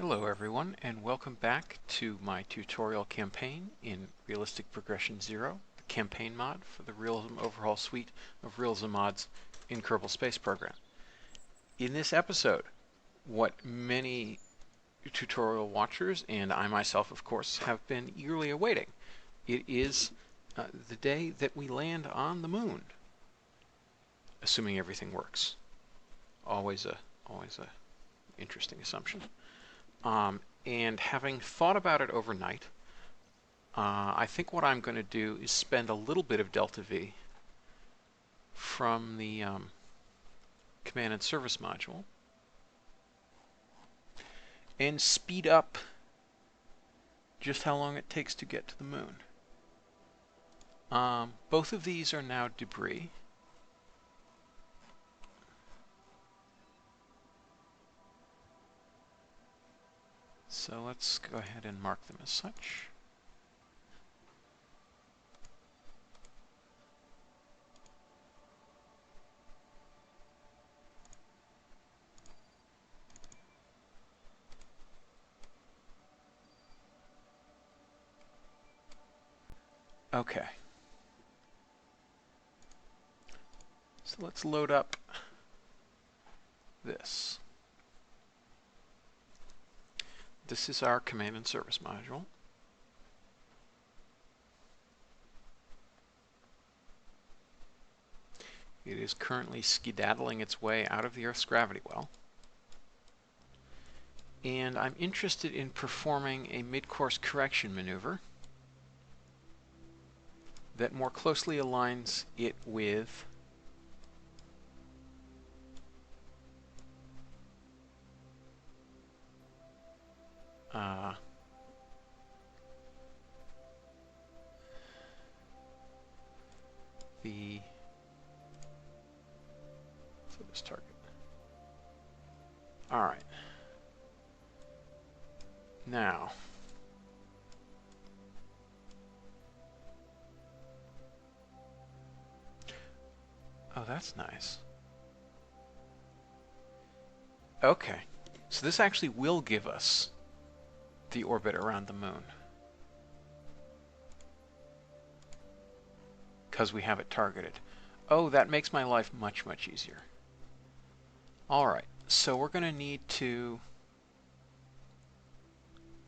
Hello everyone, and welcome back to my tutorial campaign in Realistic Progression 0, the campaign mod for the Realism Overhaul suite of realism mods in Kerbal Space Program. In this episode, what many tutorial watchers, and I myself of course, have been eagerly awaiting. It is the day that we land on the moon, assuming everything works. Always a interesting assumption. And having thought about it overnight, I think what I'm going to do is spend a little bit of delta V from the command and service module and speed up just how long it takes to get to the moon. Both of these are now debris. So let's go ahead and mark them as such. Okay. So let's load up this. This is our command and service module. It is currently skedaddling its way out of the Earth's gravity well. And I'm interested in performing a mid-course correction maneuver that more closely aligns it with this target. All right. Now, oh, that's nice. Okay, so this actually will give us the orbit around the moon, because we have it targeted. Oh, that makes my life much, much easier. All right, so we're going to need to...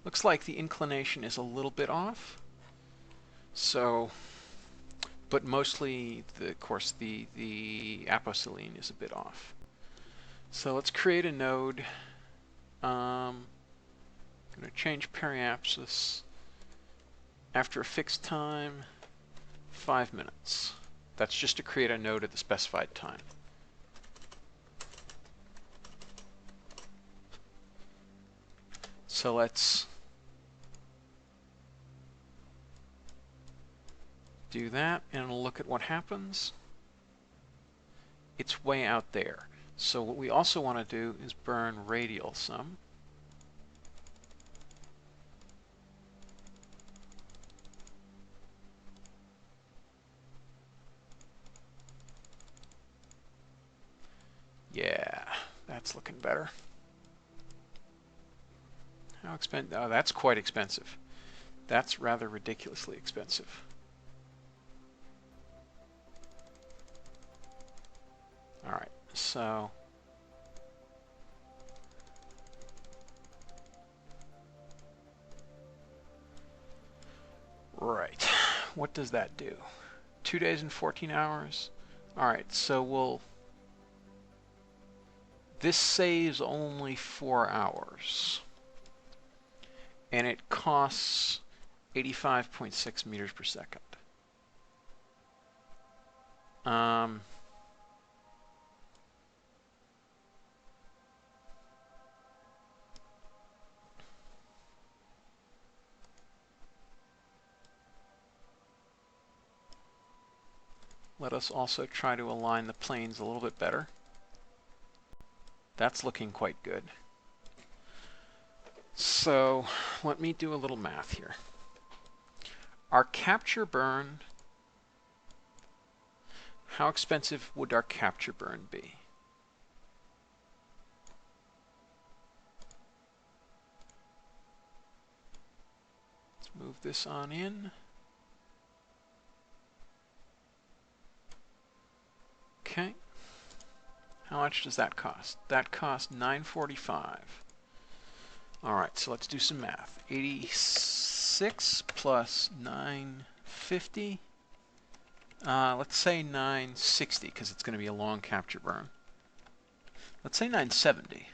Looks like the inclination is a little bit off. So, but mostly, of course, the aposyline is a bit off. So let's create a node. I'm going to change periapsis after a fixed time, 5 minutes. That's just to create a node at the specified time. So let's do that and look at what happens. It's way out there. So what we also want to do is burn radial some. Yeah, that's looking better. How expensive? Oh, that's quite expensive. That's rather ridiculously expensive. All right, so right, what does that do? 2 days and 14 hours. All right, so this saves only 4 hours, and it costs 85.6 meters per second. Let us also try to align the planes a little bit better. That's looking quite good. So let me do a little math here. Our capture burn, how expensive would our capture burn be? move this on in. Okay. How much does that cost? That costs $9.45. All right, so let's do some math. 86 plus 950. Let's say 960 because it's going to be a long capture burn. Let's say 970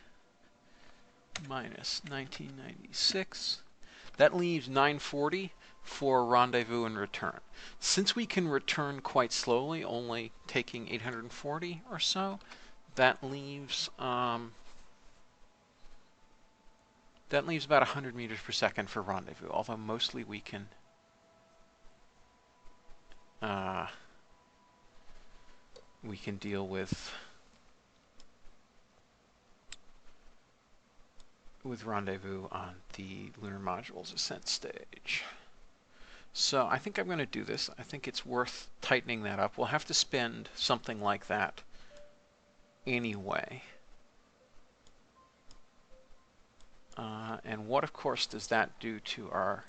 minus 1996. That leaves 940 for rendezvous and return. Since we can return quite slowly, only taking 840 or so, that leaves about 100 meters per second for rendezvous. Although mostly we can deal with rendezvous on the Lunar module's ascent stage. So I think I'm going to do this. I think it's worth tightening that up. We'll have to spend something like that anyway. And what, of course, does that do to our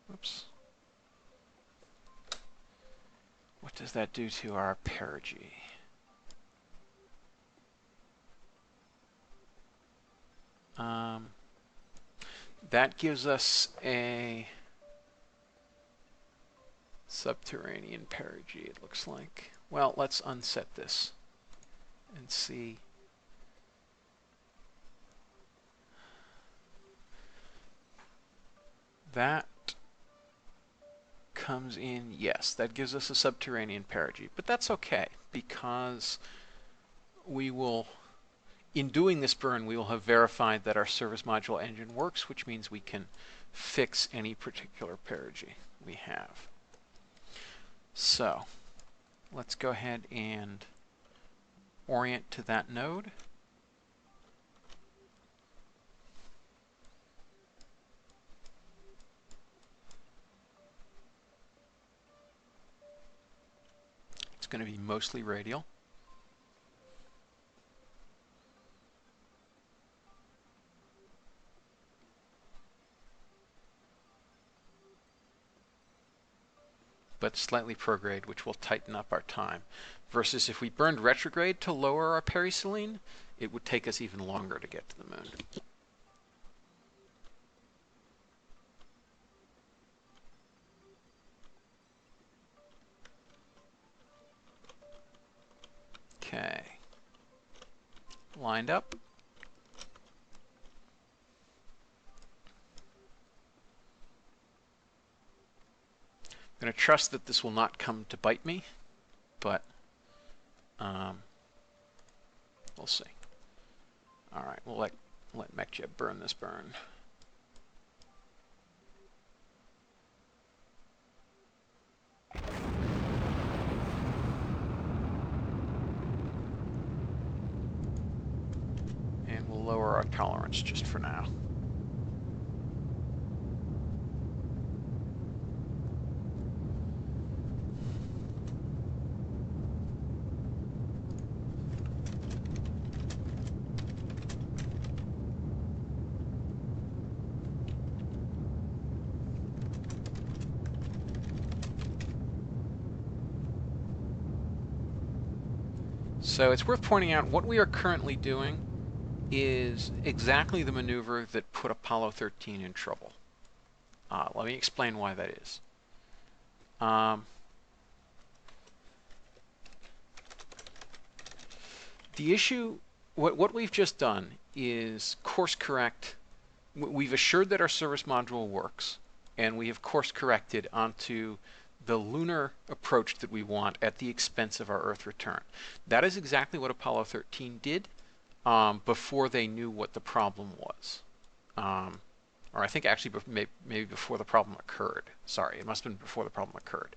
whoops. What does that do to our perigee? That gives us a subterranean perigee, it looks like. Well, let's unset this and see. That comes in, yes, that gives us a subterranean perigee, but that's okay because we will, in doing this burn, we will have verified that our service module engine works, which means we can fix any particular perigee we have. So let's go ahead and orient to that node. It's going to be mostly radial. But slightly prograde, which will tighten up our time. Versus if we burned retrograde to lower our periselene, it would take us even longer to get to the moon. Okay. Lined up. I'm going to trust that this will not come to bite me, but we'll see. All right, we'll let MechJeb burn this burn. And we'll lower our tolerance just for now. So it's worth pointing out what we are currently doing is exactly the maneuver that put Apollo 13 in trouble. Let me explain why that is. The issue, what we've just done is course correct. We've assured that our service module works, and we have course corrected onto the lunar approach that we want at the expense of our Earth return. That is exactly what Apollo 13 did before they knew what the problem was. Or I think actually maybe before the problem occurred. Sorry, it must have been before the problem occurred.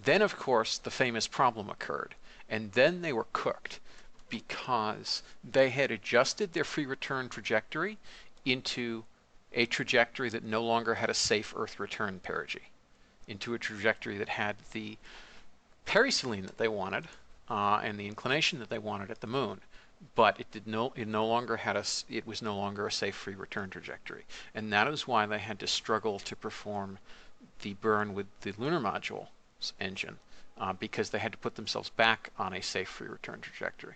Then, of course, the famous problem occurred. And then they were cooked because they had adjusted their free return trajectory into a trajectory that no longer had a safe Earth return perigee, into a trajectory that had the periselene that they wanted, and the inclination that they wanted at the moon, but it no longer had it was no longer a safe free return trajectory, and that is why they had to struggle to perform the burn with the Lunar module's engine, because they had to put themselves back on a safe free return trajectory.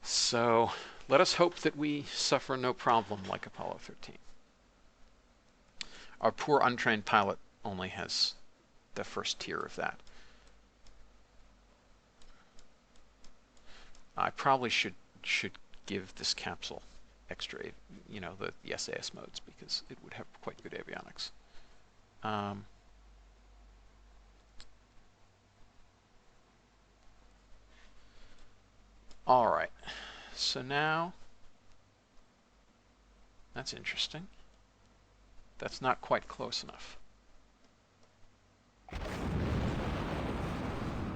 So let us hope that we suffer no problem like Apollo 13. Our poor untrained pilot only has the first tier of that. I probably should give this capsule extra, the SAS modes, because it would have quite good avionics. All right, so now that's interesting. That's not quite close enough. All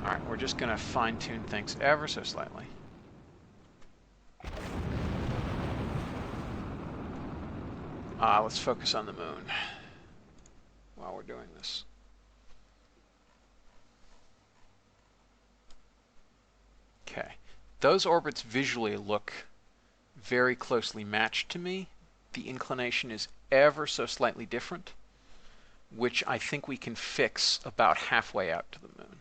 right, we're just going to fine-tune things ever so slightly. Let's focus on the moon while we're doing this. Okay, those orbits visually look very closely matched to me. The inclination is ever so slightly different, which I think we can fix about halfway out to the moon.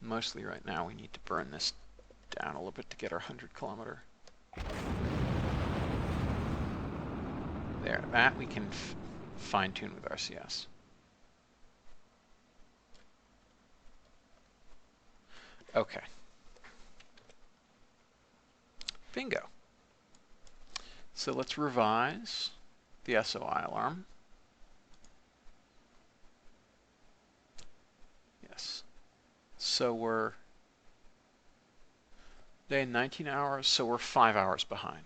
Mostly right now we need to burn this down a little bit to get our 100-kilometer. There, that we can fine-tune with RCS. Okay. Bingo. So let's revise the SOI alarm. Yes. So we're day and 19 hours, so we're 5 hours behind.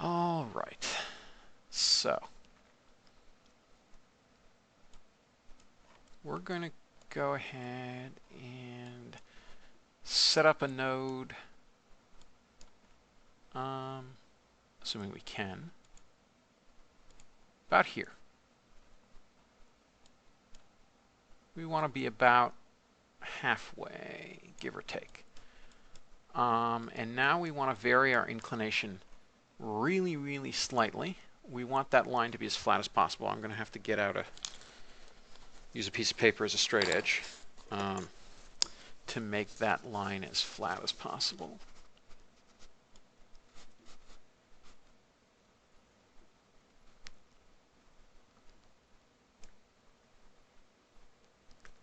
All right, so we're going to go ahead and set up a node, assuming we can, about here. We want to be about halfway, give or take. And now we want to vary our inclination really, really slightly. We want that line to be as flat as possible. I'm going to have to use a piece of paper as a straight edge to make that line as flat as possible.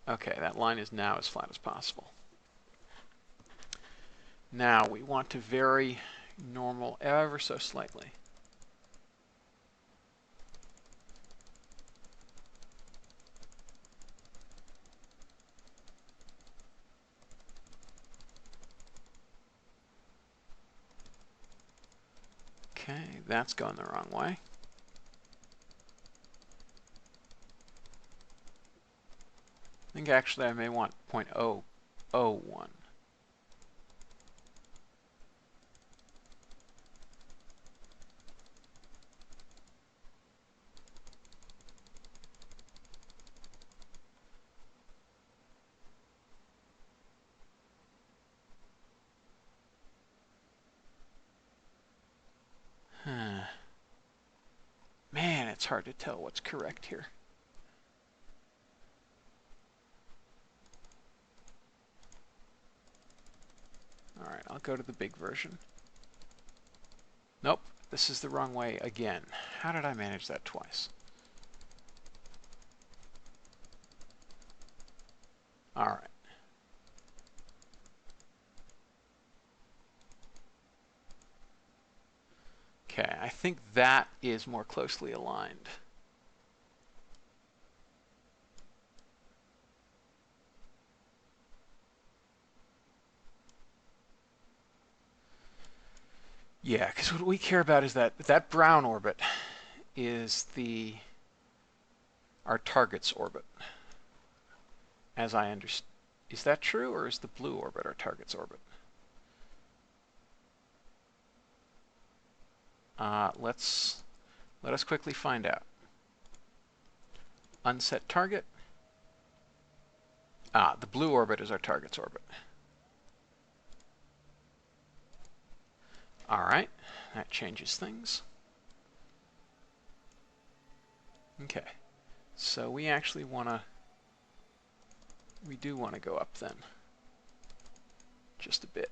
Okay, that line is now as flat as possible. Now we want to vary normal ever so slightly. Okay, that's going the wrong way. I think actually I may want 0.001. Man, it's hard to tell what's correct here. All right, I'll go to the big version. Nope, this is the wrong way again. How did I manage that twice? All right. Okay, I think that is more closely aligned. Yeah, because what we care about is that brown orbit is our target's orbit. As I understand, is that true, or is the blue orbit our target's orbit? Let us quickly find out. Unset target. The blue orbit is our target's orbit. All right, that changes things. Okay, so we actually do want to go up then, just a bit.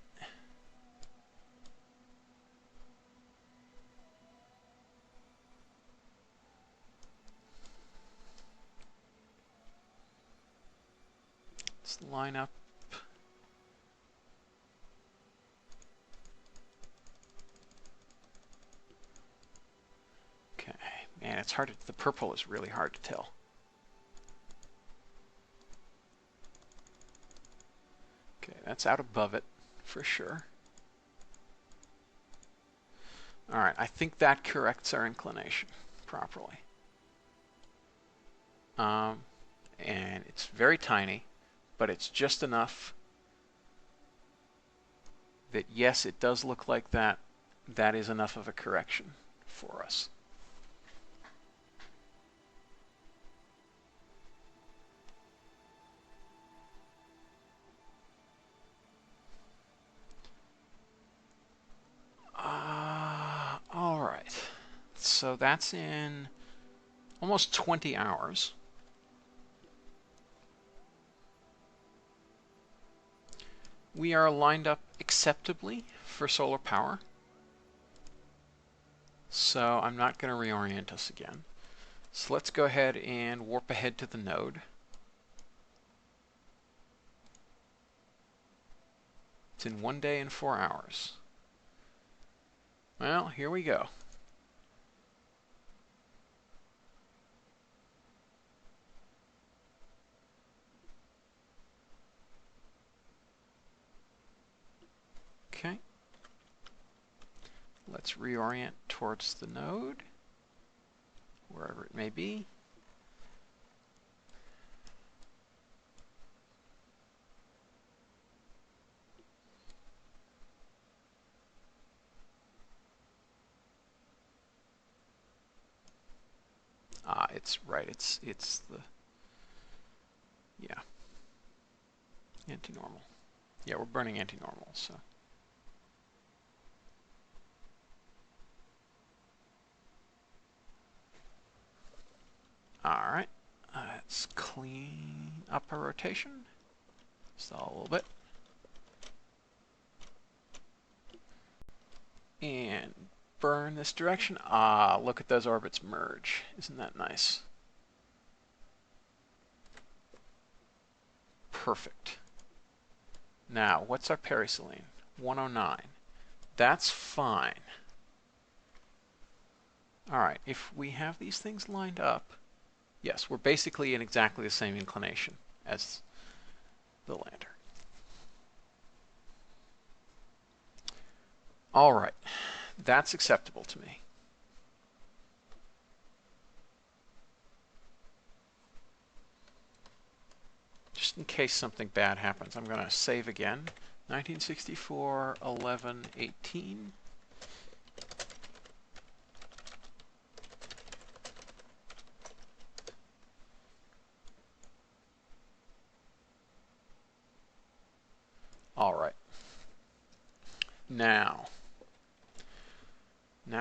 Let's line up. Okay, man, it's hard the purple is really hard to tell. Okay, that's out above it for sure. All right, I think that corrects our inclination properly. And it's very tiny, but it's just enough that, yes, it does look like that. That is enough of a correction for us. All right. So that's in almost 20 hours. We are lined up acceptably for solar power. So I'm not going to reorient us again. So let's go ahead and warp ahead to the node. It's in 1 day and 4 hours. Well, here we go. Okay. Let's reorient towards the node, wherever it may be. It's right. It's the, yeah, anti-normal. Yeah, we're burning anti-normal, so. All right, let's clean up our rotation. Stall a little bit. And burn this direction. Look at those orbits merge. Isn't that nice? Perfect. Now, what's our periselene? 109. That's fine. All right, if we have these things lined up, yes, we're basically in exactly the same inclination as the lander. All right, that's acceptable to me. Just in case something bad happens, I'm going to save again. 1964, 11, 18. All right. Now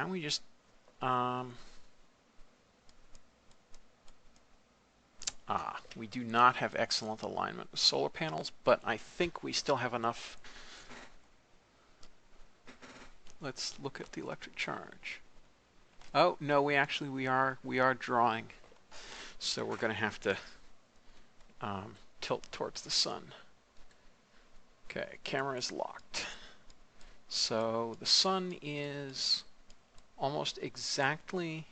we just we do not have excellent alignment with solar panels, but I think we still have enough. Let's look at the electric charge. Oh no, we are drawing, so we're going to have to tilt towards the sun. Okay, camera is locked. So the sun is almost exactly...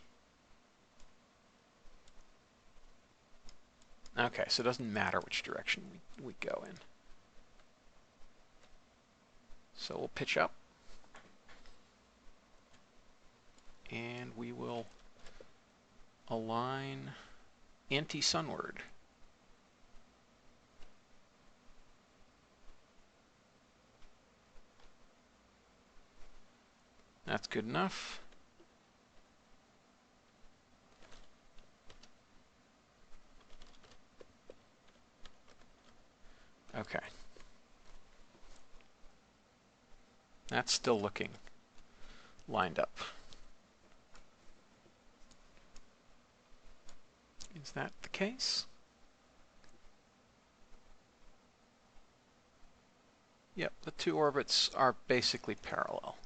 Okay, so it doesn't matter which direction we go in. So we'll pitch up. And we will align anti-sunward. That's good enough. Okay. That's still looking lined up. Is that the case? Yep, the two orbits are basically parallel.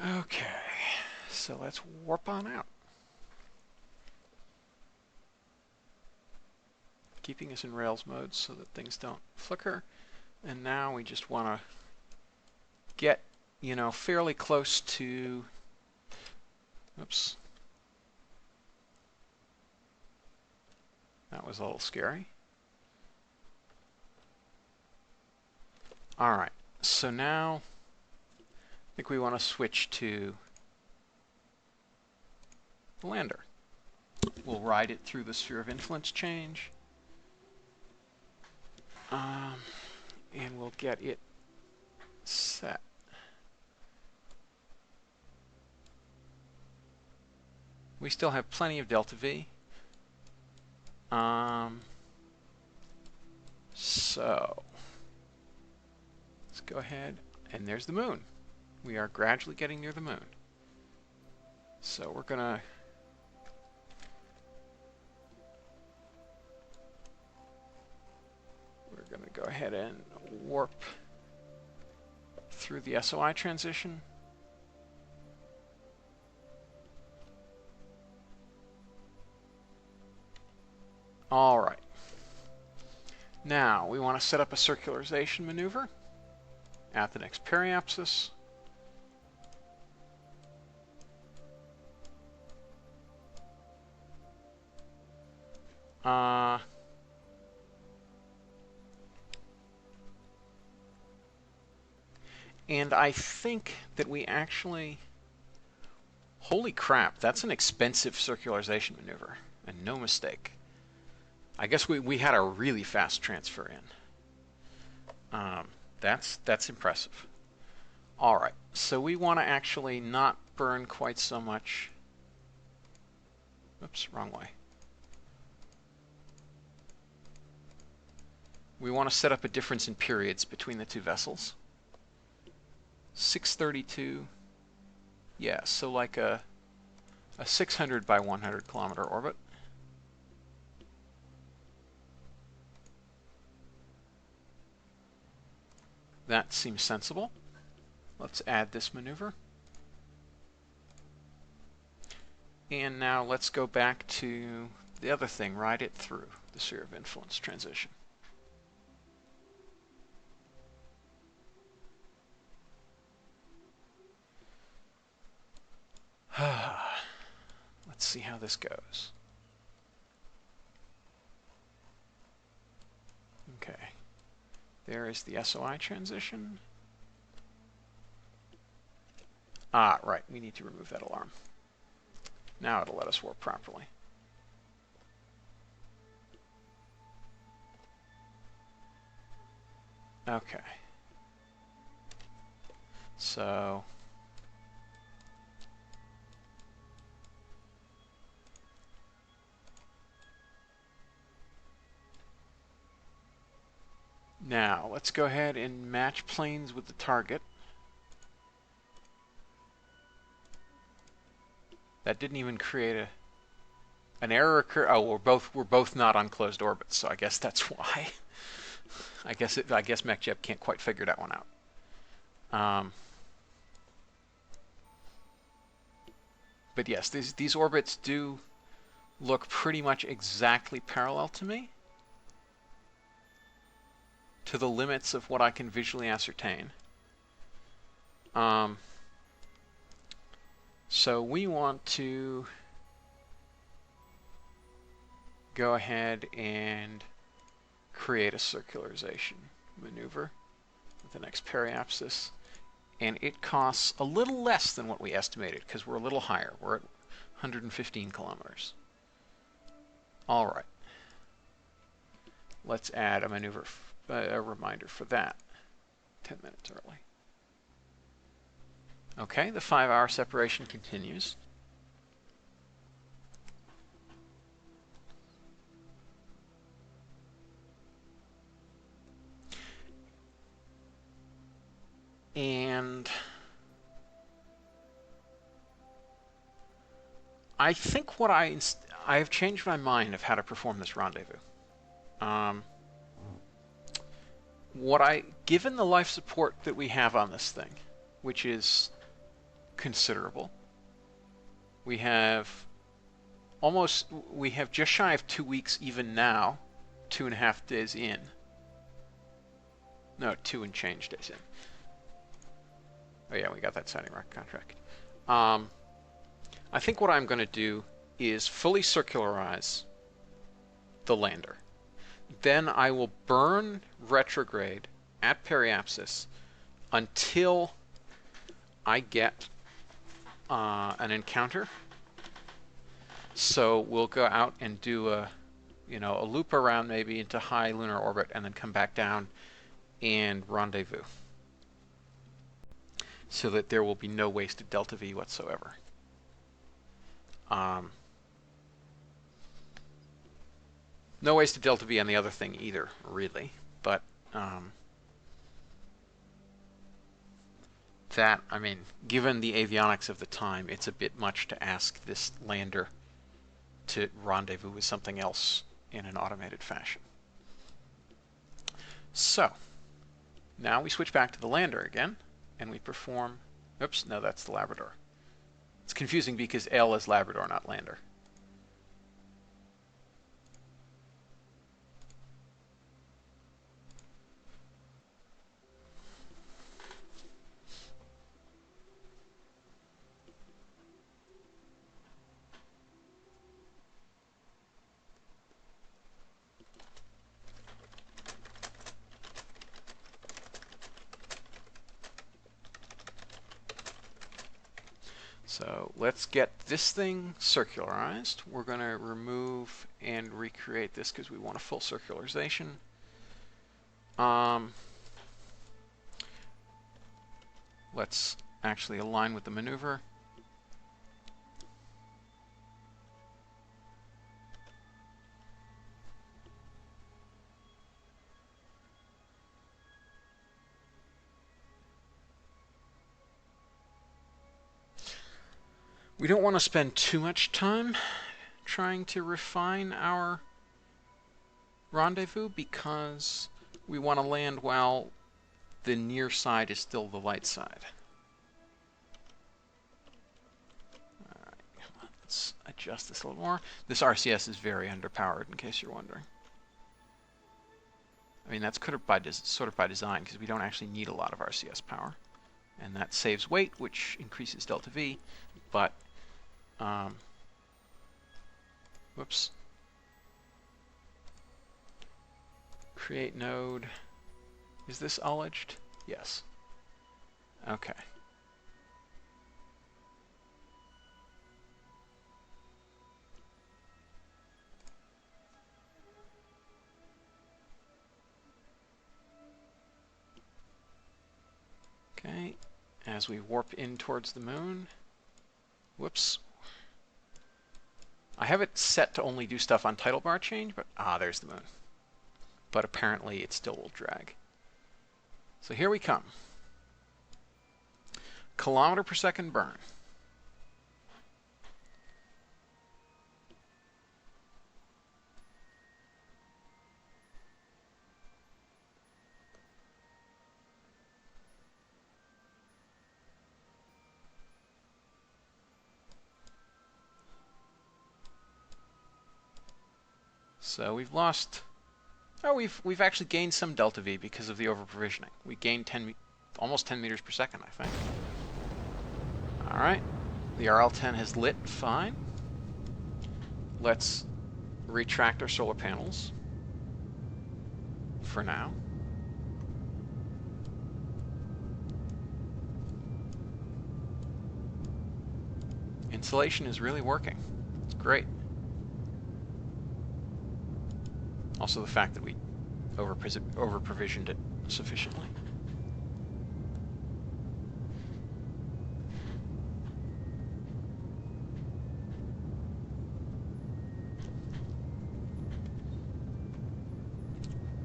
Okay, so let's warp on out. Keeping us in Rails mode so that things don't flicker. And now we just want to get, fairly close to... Oops. That was a little scary. All right, so now I think we want to switch to the lander. We'll ride it through the sphere of influence change. And we'll get it set. We still have plenty of delta V. So let's go ahead, and there's the moon. We are gradually getting near the moon. So we're gonna go ahead and warp through the SOI transition. All right. Now we want to set up a circularization maneuver at the next periapsis. And I think that we actually... Holy crap, that's an expensive circularization maneuver, and no mistake. I guess we had a really fast transfer in. That's impressive. All right, so we want to actually not burn quite so much. Oops, wrong way. We want to set up a difference in periods between the two vessels. 632. Yeah, so like a 600 by 100 kilometer orbit. That seems sensible. Let's add this maneuver. And now let's go back to the other thing, ride it through the sphere of influence transition. Let's see how this goes. Okay. There is the SOI transition. Ah, right. We need to remove that alarm. Now it'll let us warp properly. Okay. So... Now, let's go ahead and match planes with the target. That didn't even create an error occur. Oh, we're both not on closed orbits, so I guess that's why. I guess MechJeb can't quite figure that one out. But yes, these orbits do look pretty much exactly parallel to me, to the limits of what I can visually ascertain. So we want to go ahead and create a circularization maneuver with the next periapsis. And it costs a little less than what we estimated because we're a little higher. We're at 115 kilometers. All right. Let's add a maneuver, a reminder for that. 10 minutes early. Okay, the 5-hour separation continues. And I think what I have changed my mind of how to perform this rendezvous. Given the life support that we have on this thing, which is considerable, we have just shy of 2 weeks even now, 2.5 days in. No, 2 and change days in. Oh yeah, we got that signing rocket contract. I think what I'm going to do is fully circularize the lander. Then I will burn retrograde at periapsis until I get an encounter. So we'll go out and do a loop around maybe into high lunar orbit and then come back down and rendezvous, so that there will be no wasted delta V whatsoever. No wasted delta V on the other thing either, really. But given the avionics of the time, it's a bit much to ask this lander to rendezvous with something else in an automated fashion. So, now we switch back to the lander again, and we perform... Oops, no, that's the Labrador. It's confusing because L is Labrador, not lander. So let's get this thing circularized. We're going to remove and recreate this because we want a full circularization. Let's actually align with the maneuver. We don't want to spend too much time trying to refine our rendezvous because we want to land while the near side is still the light side. Alright, let's adjust this a little more. This RCS is very underpowered, in case you're wondering. I mean, that's sort of by design, because we don't actually need a lot of RCS power. And that saves weight, which increases delta V, but whoops. Create node. Is this ullaged? Yes. Okay. Okay. As we warp in towards the moon. Whoops. I have it set to only do stuff on title bar change, but there's the moon. But apparently it still will drag. So here we come. Kilometer per second burn. So we've lost... Oh, we've actually gained some delta V because of the over-provisioning. We gained almost 10 meters per second, I think. All right. The RL-10 has lit fine. Let's retract our solar panels for now. Insulation is really working. It's great. Also the fact that we over-provisioned it sufficiently.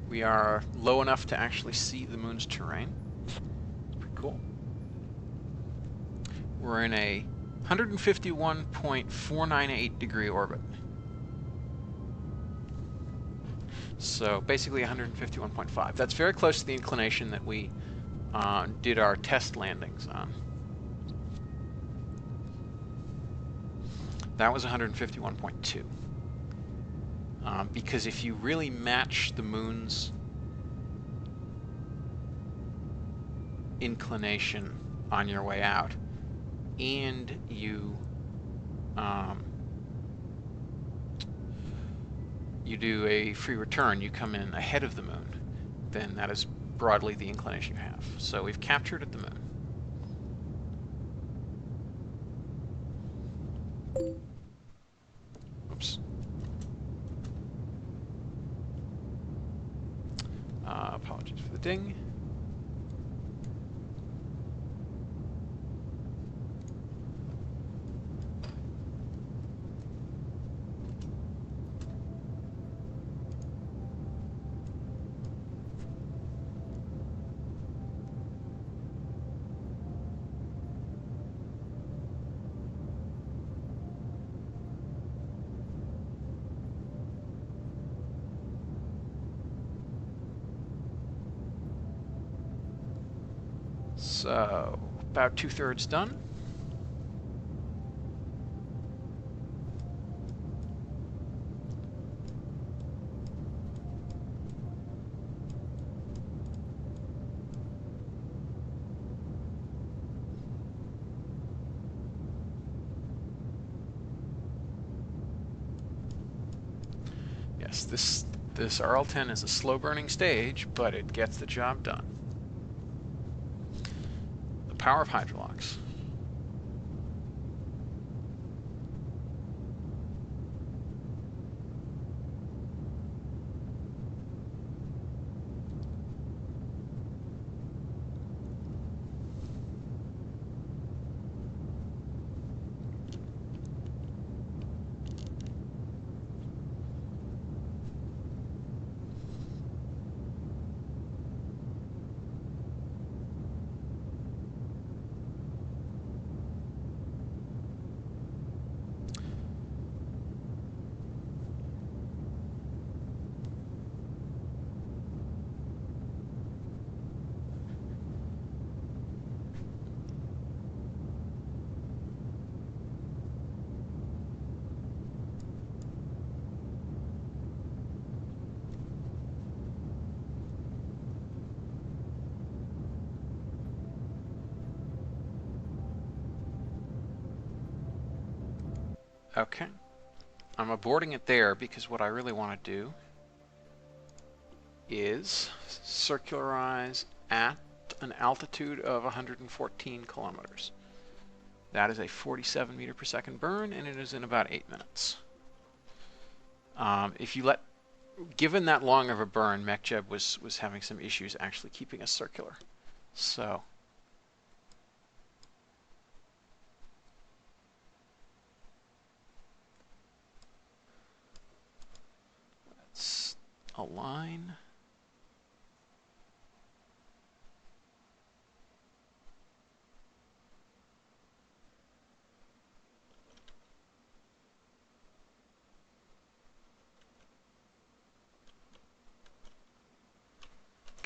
We are low enough to actually see the moon's terrain. Pretty cool. We're in a 151.498 degree orbit. So basically 151.5. That's very close to the inclination that we did our test landings on. That was 151.2. Because if you really match the moon's inclination on your way out, and you do a free return, you come in ahead of the moon, then that is broadly the inclination you have. So we've captured at the moon. Oops. Apologies for the ding. So, about 2/3 done. Yes, this RL-10 is a slow-burning stage, but it gets the job done. The power of hydrolocks. Okay. I'm aborting it there because what I really want to do is circularize at an altitude of 114 kilometers. That is a 47 meter per second burn, and it is in about 8 minutes. Given that long of a burn, MechJeb was having some issues actually keeping us circular. So let's align.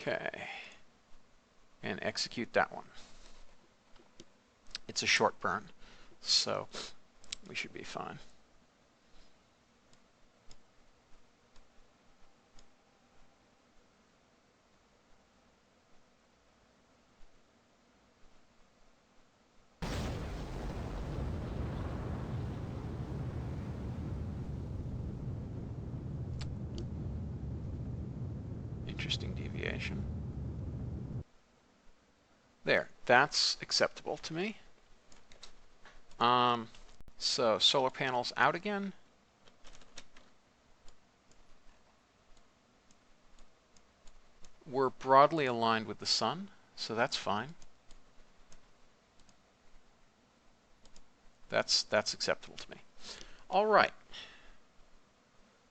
Okay, and execute that one. It's a short burn, so we should be fine. inclination. There, that's acceptable to me. So solar panels out again. We're broadly aligned with the sun, so that's fine. That's acceptable to me. All right.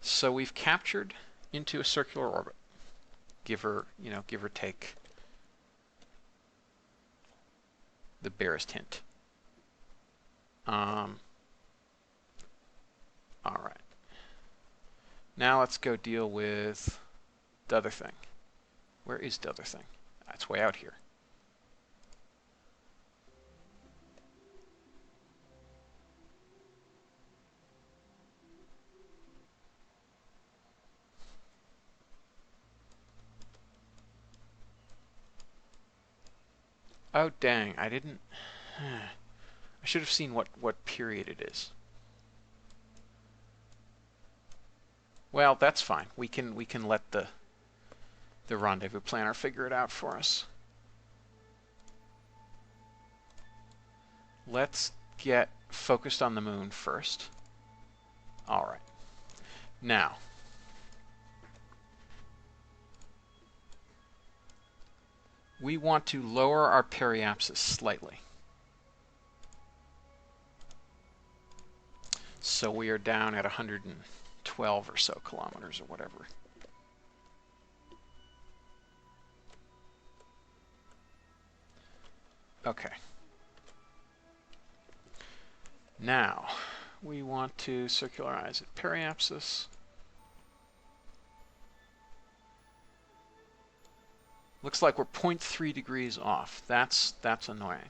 So we've captured into a circular orbit. Give or take the barest hint. All right. Now let's go deal with the other thing. Where is the other thing? It's way out here. Oh dang, I didn't. I should have seen what period it is. Well, that's fine. We can let the rendezvous planner figure it out for us. Let's get focused on the moon first. All right. Now, we want to lower our periapsis slightly. So we are down at 112 or so kilometers or whatever. Okay. Now, we want to circularize at periapsis. Looks like we're 0.3 degrees off. That's annoying.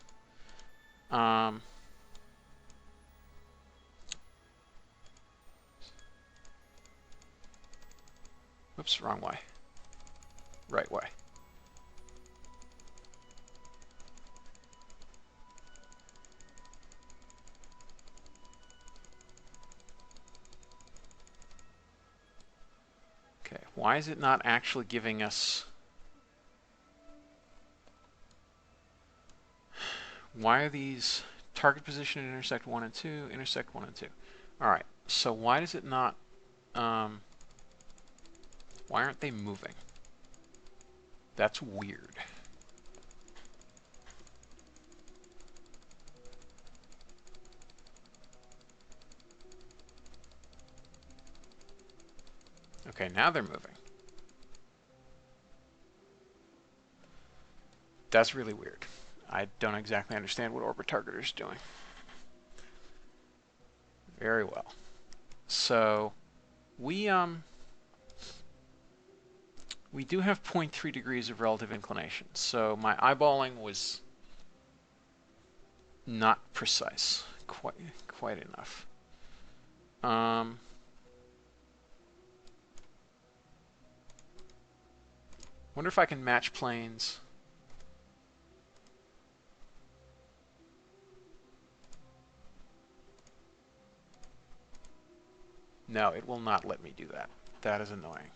Oops, wrong way. Right way. Okay, why is it not actually giving us... Why are these target position and intersect 1 and 2, intersect 1 and 2? Alright, so why does it not... why aren't they moving? That's weird. Okay, now they're moving. That's really weird. I don't exactly understand what orbit targeter is doing. Very well. So we do have 0.3 degrees of relative inclination. So my eyeballing was not precise quite enough. Wonder if I can match planes. No, it will not let me do that. That is annoying.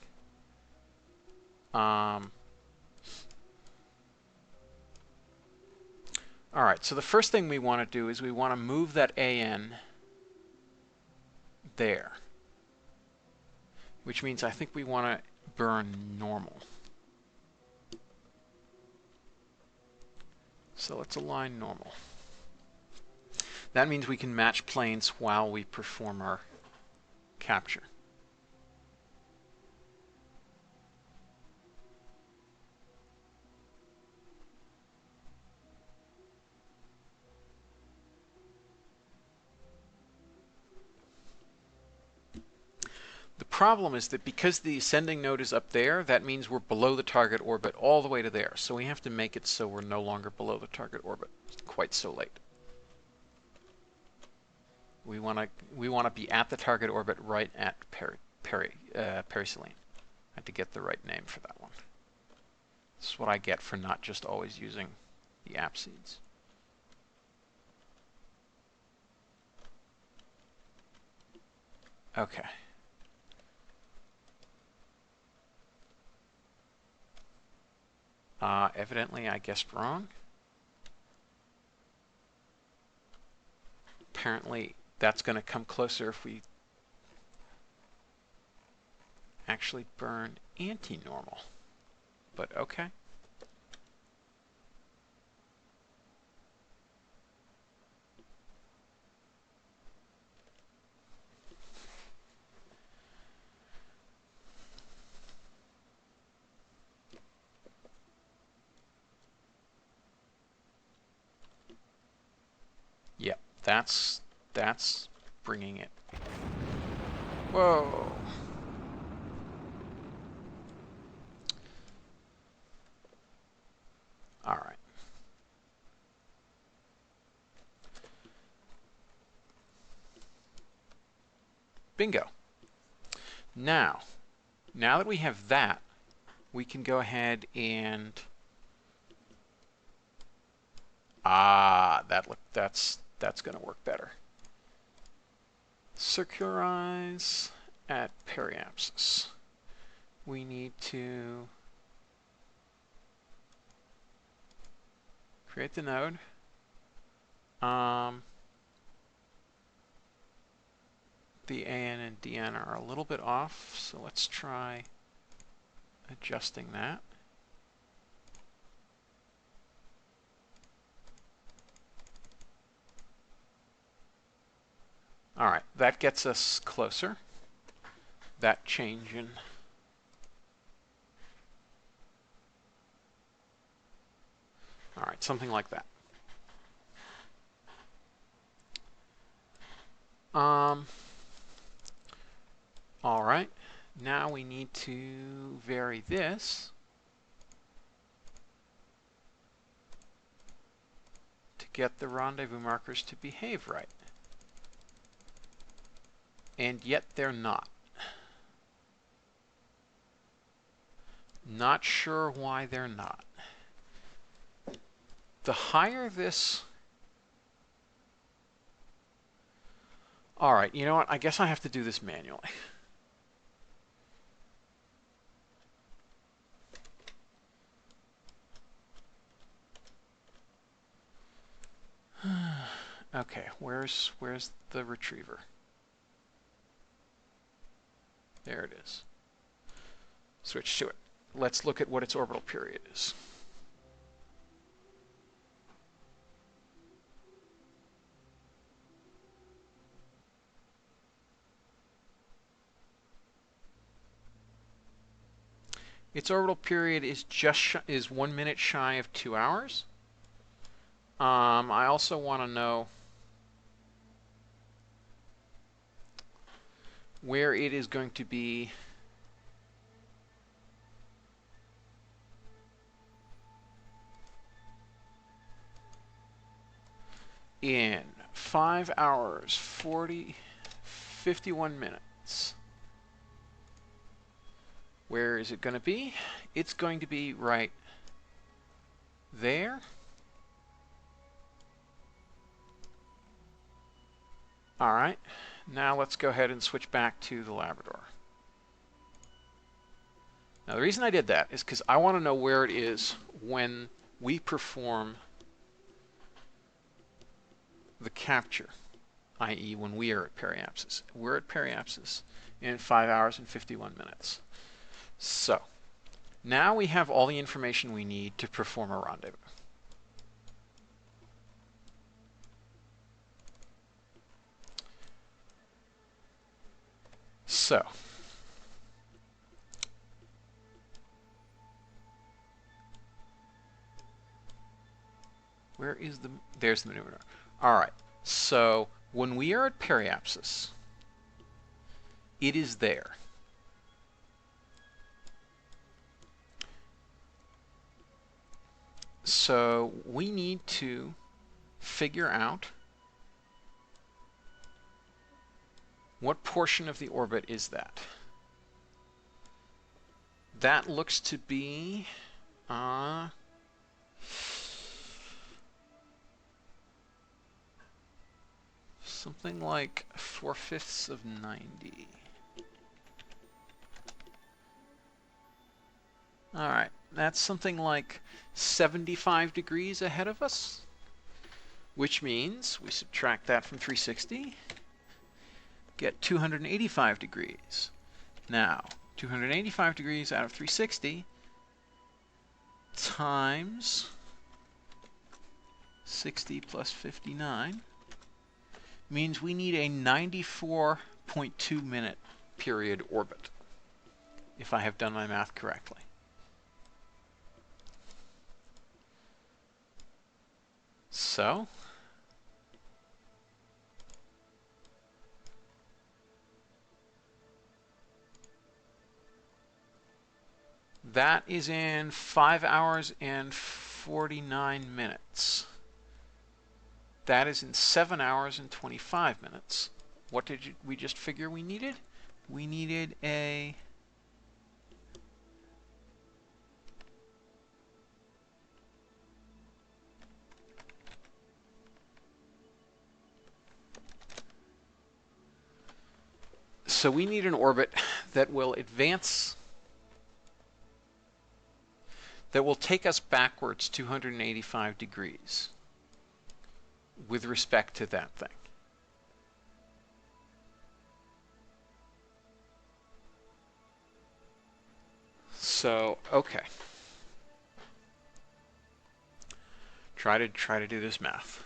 Alright, so the first thing we want to do is we want to move that AN there. Which means I think we want to burn normal. So let's align normal. That means we can match planes while we perform our capture. The problem is that because the ascending node is up there, that means we're below the target orbit all the way to there. So we have to make it so we're no longer below the target orbit quite so late. We want to be at the target orbit right at periselene. I had to get the right name for that one. This is what I get for not just always using the apsids. Okay. Evidently, I guessed wrong. Apparently, that's going to come closer if we actually burn anti-normal. But okay. Yep, that's bringing it. Whoa. All right. Bingo. Now that we have that, we can go ahead and that's going to work better. Circularize at periapsis. We need to create the node. The AN and DN are a little bit off, so let's try adjusting that. All right, that gets us closer. That change in all right, something like that. All right, now we need to vary this to get the rendezvous markers to behave right. And yet they're not. Not sure why they're not. The higher this... All right, you know what? I guess I have to do this manually. Okay, where's the retriever? There it is. Switch to it. Let's look at what its orbital period is. Its orbital period is 1 minute shy of 2 hours. I also want to know where it is going to be in 5 hours, 51 minutes. Where is it going to be? It's going to be right there. All right, now let's go ahead and switch back to the Labrador. Now the reason I did that is because I want to know where it is when we perform the capture, i.e. when we are at periapsis. We're at periapsis in 5 hours and 51 minutes. So now we have all the information we need to perform a rendezvous. So where is there's the maneuver. All right, so when we are at periapsis, it is there. So we need to figure out what portion of the orbit is that. That looks to be something like 4/5 of 90. All right, That's something like 75 degrees ahead of us, which means we subtract that from 360, get 285 degrees. Now, 285 degrees out of 360 times 60 plus 59 means we need a 94.2 minute period orbit, if I have done my math correctly. So, that is in 5 hours and 49 minutes. That is in 7 hours and 25 minutes. What did we just figure we needed? We needed a... So we need an orbit that will advance, that will take us backwards 285 degrees with respect to that thing. So, okay. Try to do this math.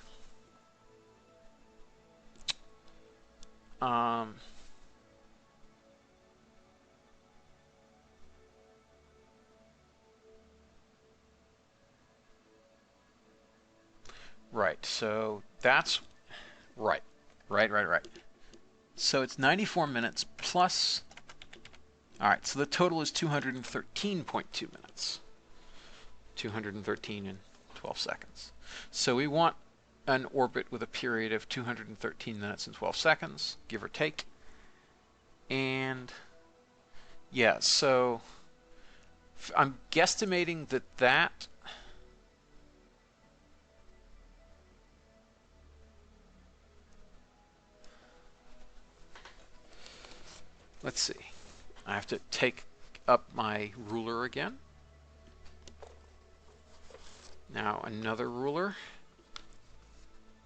Right, so that's right. So it's 94 minutes plus, all right, so the total is 213.2 minutes. 213 and 12 seconds. So we want an orbit with a period of 213 minutes and 12 seconds, give or take. And yeah, so I'm guesstimating that let's see. I have to take up my ruler again. Now another ruler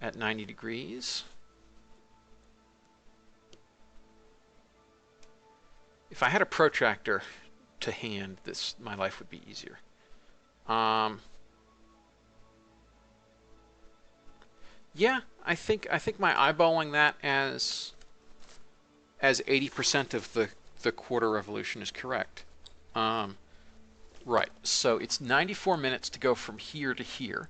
at 90 degrees. If I had a protractor to hand, my life would be easier. Yeah, I think my eyeballing that as 80% of the quarter revolution is correct. Right, so it's 94 minutes to go from here to here.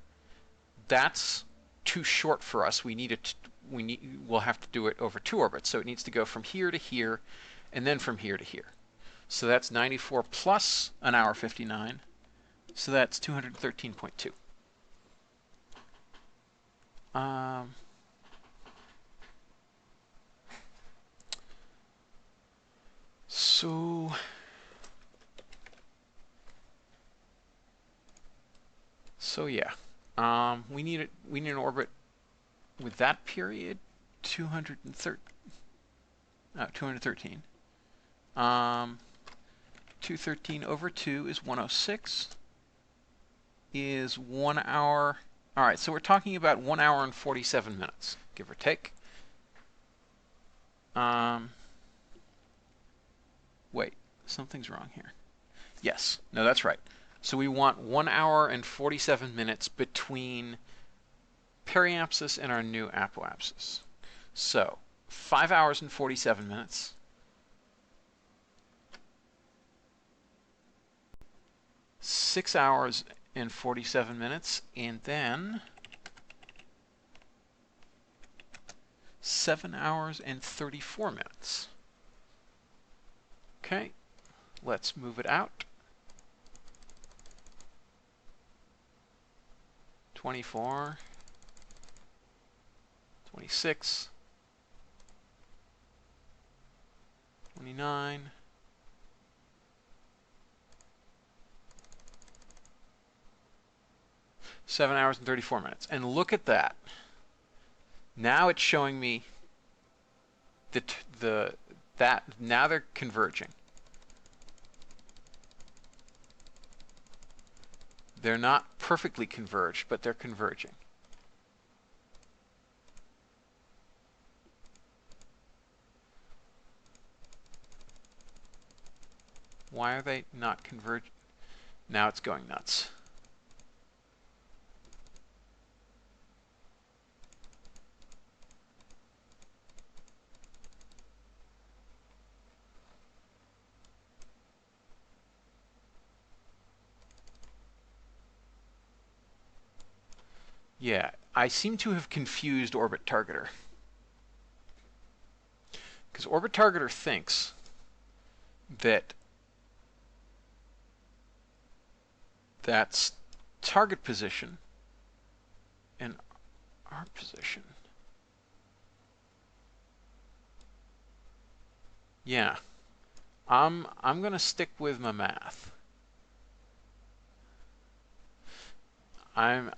That's too short for us. We'll have to do it over 2 orbits. So it needs to go from here to here, and then from here to here. So that's 94 plus an hour 59. So that's 213.2. So yeah, we need an orbit with that period, 213. 213 over 2 is 106. Is 1 hour. All right, so we're talking about 1 hour and 47 minutes, give or take. Wait, something's wrong here. Yes, no, that's right. So we want 1 hour and 47 minutes between periapsis and our new apoapsis. So 5 hours and 47 minutes. 6 hours and 47 minutes, and then 7 hours and 34 minutes. Okay, let's move it out. 24, 26, 29, 7 hours and 34 minutes. And look at that. Now it's showing me that now they're converging. They're not perfectly converged, but they're converging. Why are they not converged? Now it's going nuts. Yeah, I seem to have confused Orbit Targeter. Because Orbit Targeter thinks that that's target position and our position. Yeah, I'm gonna stick with my math. I'm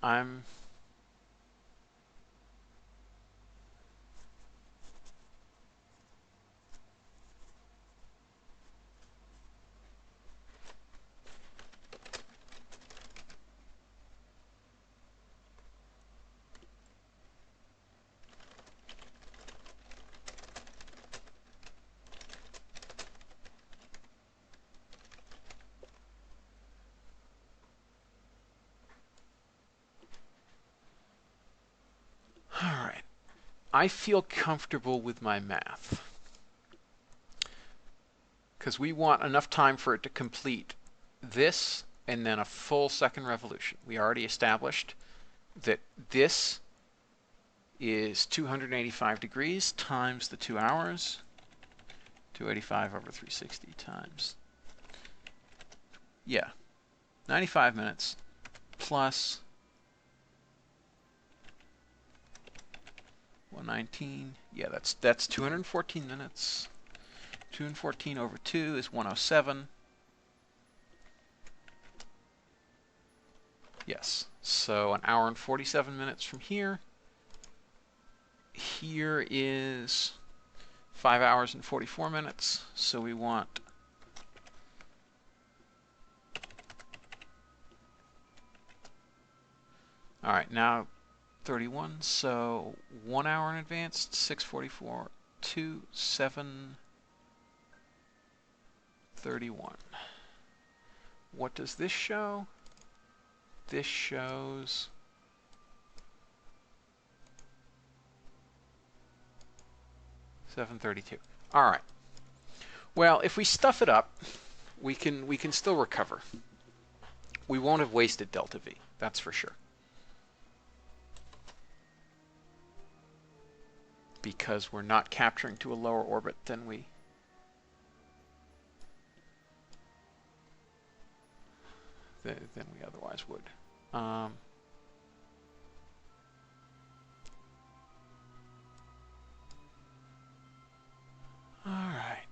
all right. I feel comfortable with my math because we want enough time for it to complete this and then a full second revolution. We already established that this is 285 degrees times the 2 hours. 285 over 360 times, yeah, 95 minutes plus 119. Yeah, that's 214 minutes. 214 over 2 is 107. Yes, so an hour and 47 minutes from here. Here is 5 hours and 44 minutes. So we want all right, now 31. So 1 hour in advance, 6:44, 2, 7, 31. What does this show? This shows 7:32. All right. Well, if we stuff it up, we can still recover. We won't have wasted delta V. That's for sure. Because we're not capturing to a lower orbit than we otherwise would. All right.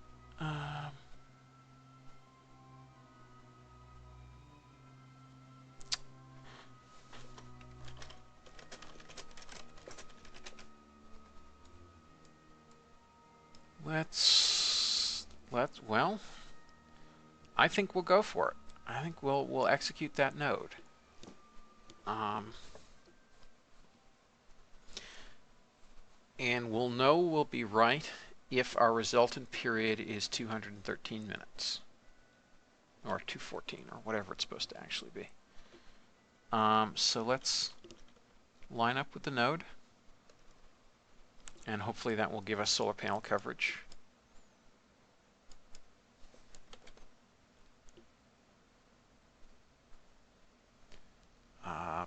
Well, I think we'll go for it. I think we'll execute that node. And we'll know we'll be right if our resultant period is 213 minutes. Or 214, or whatever it's supposed to actually be. So let's line up with the node. And hopefully that will give us solar panel coverage.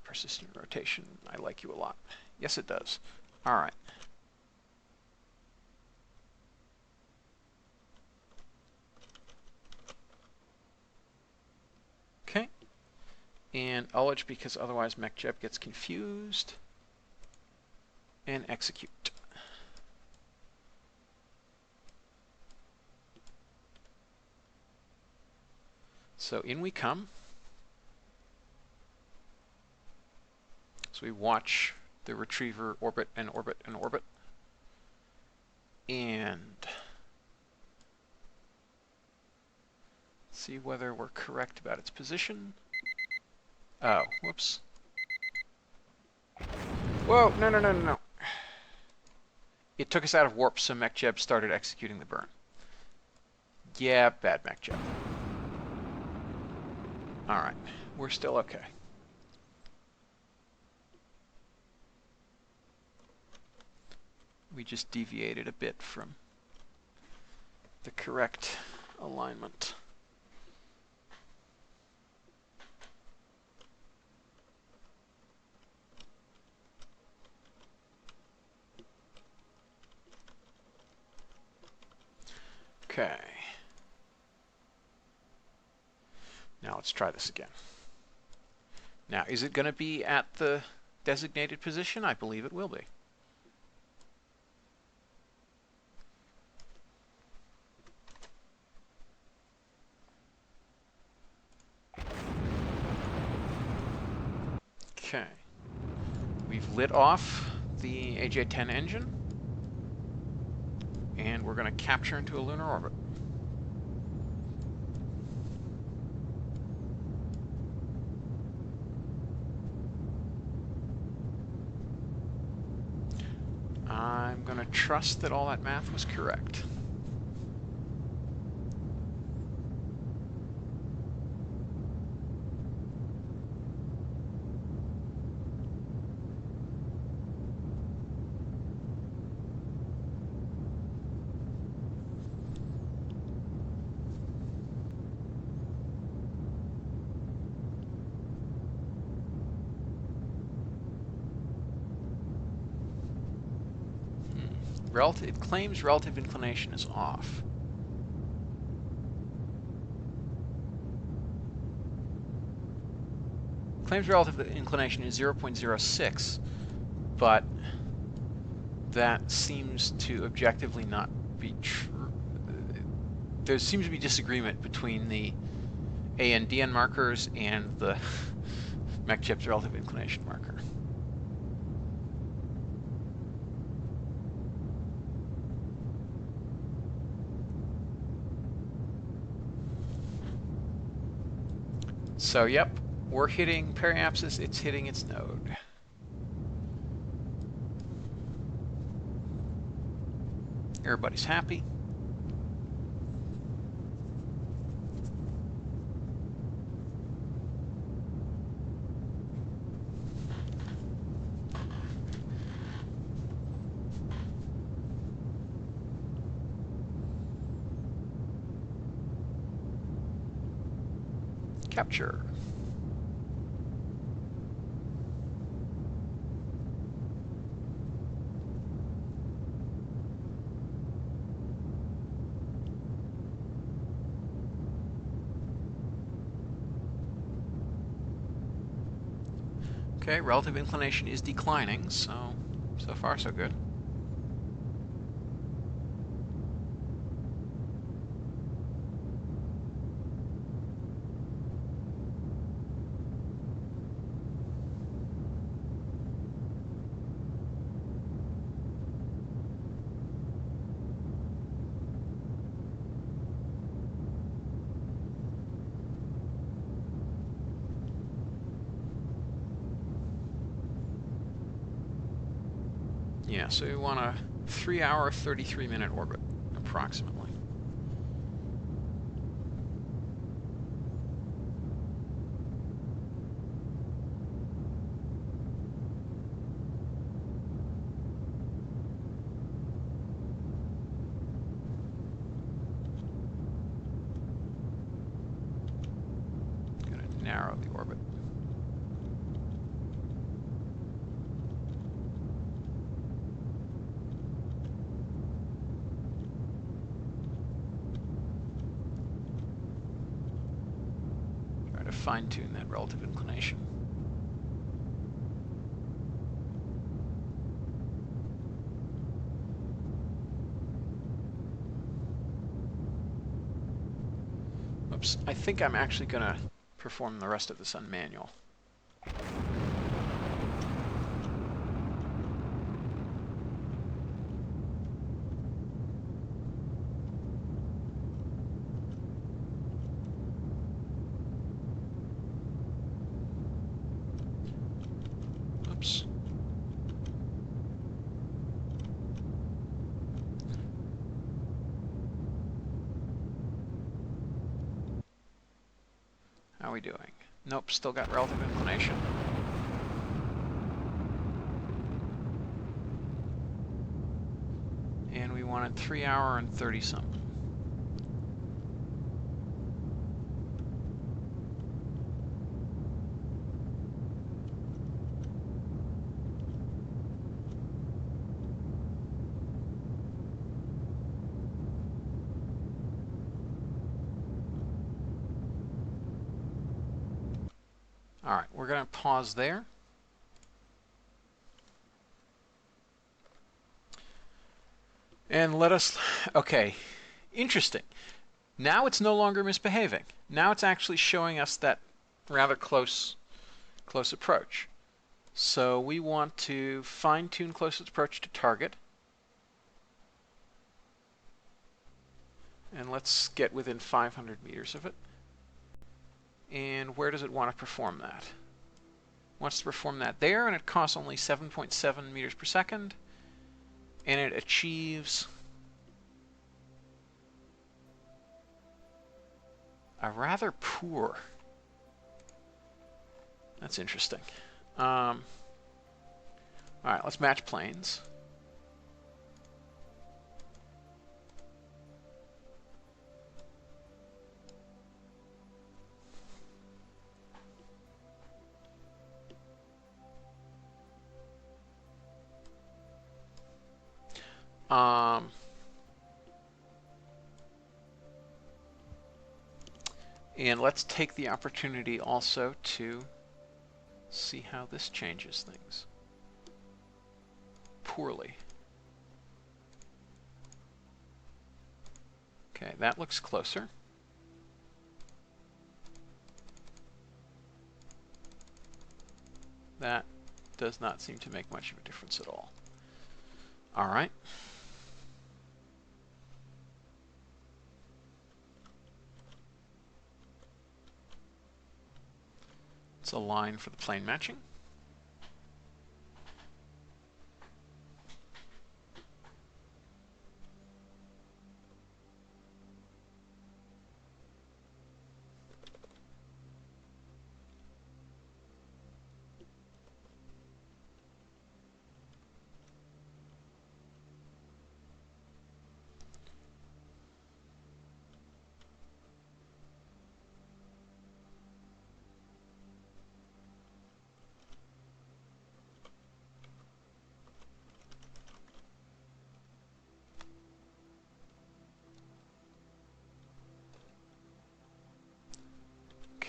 Persistent rotation. I like you a lot. Yes, it does. All right. Okay. And ullage because otherwise MechJeb gets confused. And execute. So in we come. So we watch the retriever orbit and orbit and orbit. And see whether we're correct about its position. Oh, whoops. Whoa, no, no, no, no, no. It took us out of warp, so MechJeb started executing the burn. Yeah, bad MechJeb. Alright, we're still okay. We just deviated a bit from the correct alignment. Okay. Now let's try this again. Now, is it going to be at the designated position? I believe it will be. Okay. We've lit off the AJ-10 engine, and we're going to capture into a lunar orbit. I'm going to trust that all that math was correct. It claims relative inclination is off. Claims relative inclination is 0.06, but that seems to objectively not be true. There seems to be disagreement between the A and DN markers and the MechJeb's relative inclination marker. So, yep, we're hitting periapsis, it's hitting its node. Everybody's happy. Capture. Okay, relative inclination is declining, so far so good. Yeah, so we want a 3-hour, 33-minute orbit, approximately. Going to narrow the orbit. Try to fine-tune that relative inclination. Oops, I think I'm actually going to perform the rest of this on manual. Oops. How are we doing? Nope, still got relative inclination. And we wanted 3 hour and 30 something. All right, we're going to pause there. And let us, okay, interesting. Now it's no longer misbehaving. Now it's actually showing us that rather close approach. So we want to fine-tune closest approach to target. And let's get within 500 meters of it. And where does it want to perform that? It wants to perform that there, and it costs only 7.7 meters per second. And it achieves a rather poor. That's interesting. All right, let's match planes. And let's take the opportunity also to see how this changes things. Poorly. Okay, that looks closer. That does not seem to make much of a difference at all. All right. It's a line for the plane matching.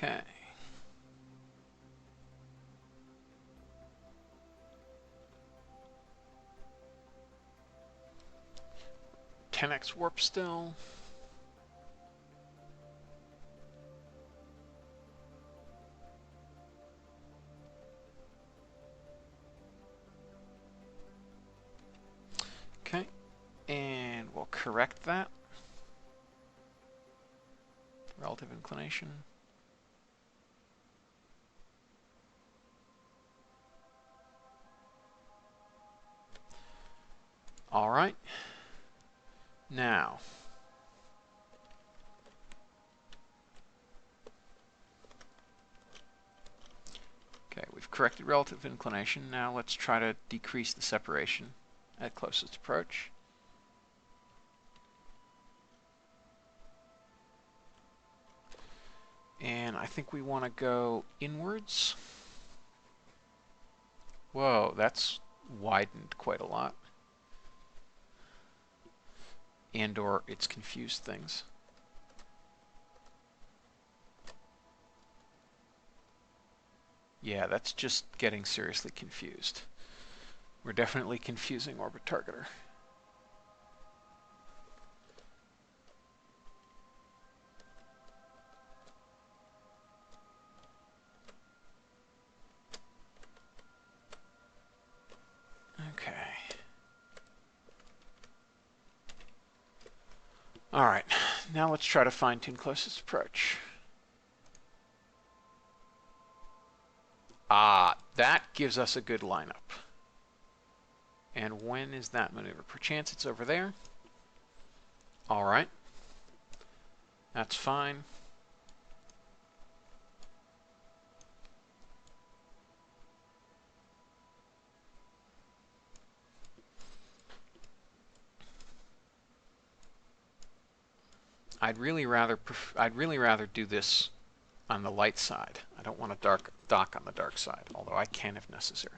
Okay. (10x) warp still. Okay, and we'll correct that. Relative inclination. All right. Now, okay, we've corrected relative inclination. Now let's try to decrease the separation at closest approach. And I think we want to go inwards. Whoa, that's widened quite a lot. And/or it's confused things. Yeah, that's just getting seriously confused. We're definitely confusing orbit targeter. Okay. All right, now let's try to fine-tune closest approach. Ah, That gives us a good lineup. And when is that maneuver? Perchance it's over there. All right. That's fine. I'd really rather do this on the light side. I don't want to dock on the dark side, although I can if necessary.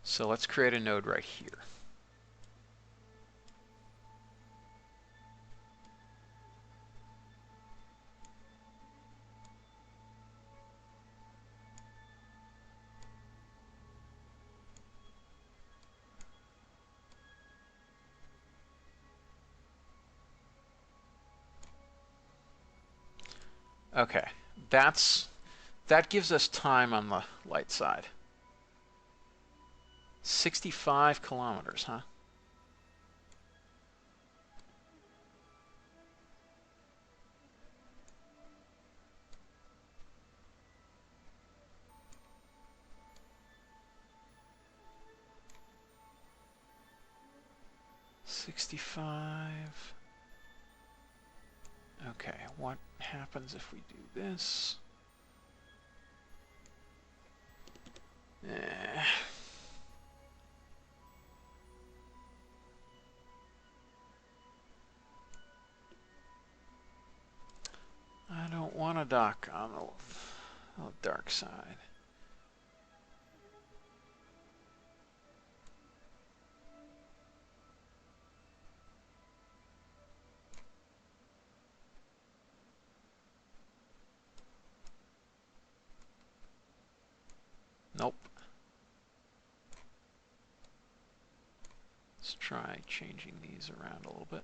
So let's create a node right here. Okay, that gives us time on the light side. 65 kilometers, huh? $65. Okay, what happens if we do this? I don't want to dock on the dark side. Nope. Let's try changing these around a little bit.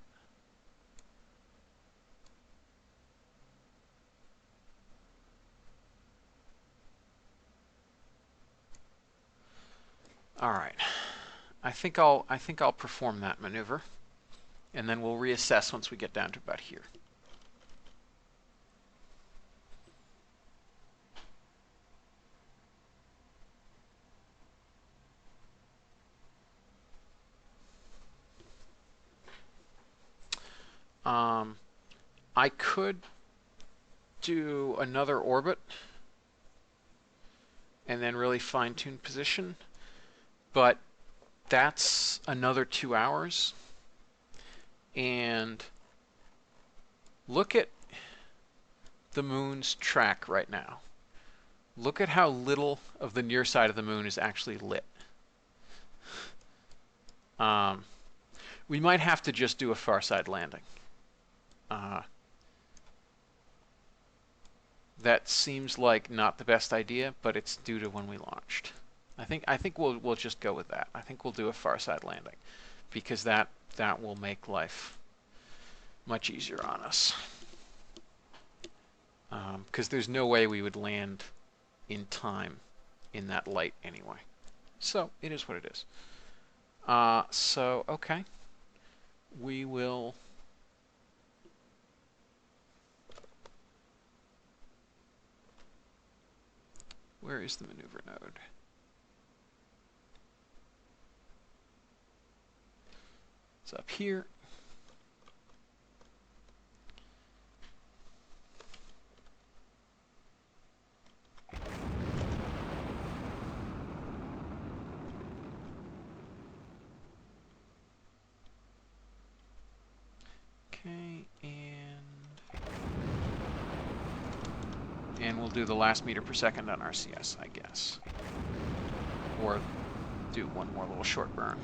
All right. I think I'll perform that maneuver, and then we'll reassess once we get down to about here. I could do another orbit and then really fine-tune position, but that's another 2 hours. And look at the moon's track right now. Look at how little of the near side of the moon is actually lit. We might have to just do a far side landing. That seems like not the best idea, but it's due to when we launched. I think we'll just go with that. I think we'll do a far side landing, because that will make life much easier on us. Because there's no way we would land in time in that light anyway. So it is what it is. So okay, we will. Where is the maneuver node? It's up here. Okay, and we'll do the last meter per second on RCS, I guess. Or do one more little short burn.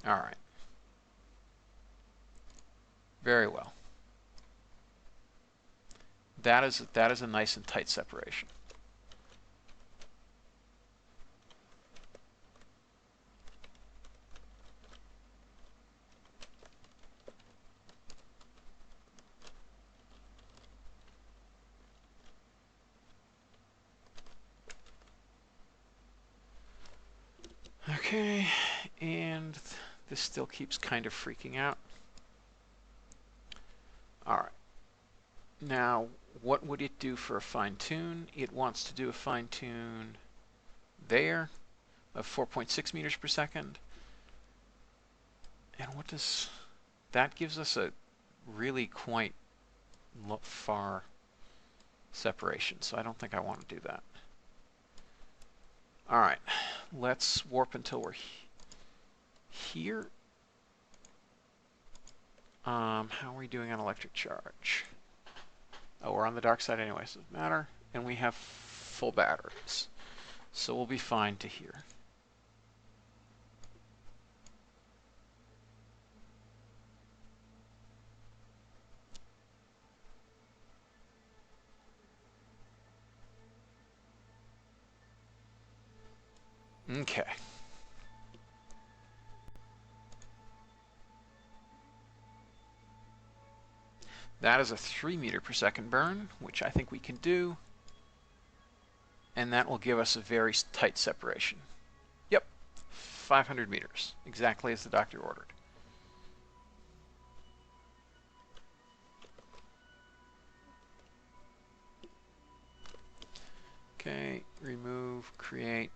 All right. Very well. That is a nice and tight separation. Okay, and this still keeps kind of freaking out. All right. Now, what would it do for a fine tune? It wants to do a fine tune there of 4.6 meters per second. And what does that gives us? A really quite far separation, so I don't think I want to do that. All right, let's warp until we're here. How are we doing on electric charge? Oh, we're on the dark side anyway, so it doesn't matter. And we have full batteries, so we'll be fine to here. Okay. That is a 3 meter per second burn, which I think we can do. And that will give us a very tight separation. Yep, 500 meters, exactly as the doctor ordered. Okay, remove, create.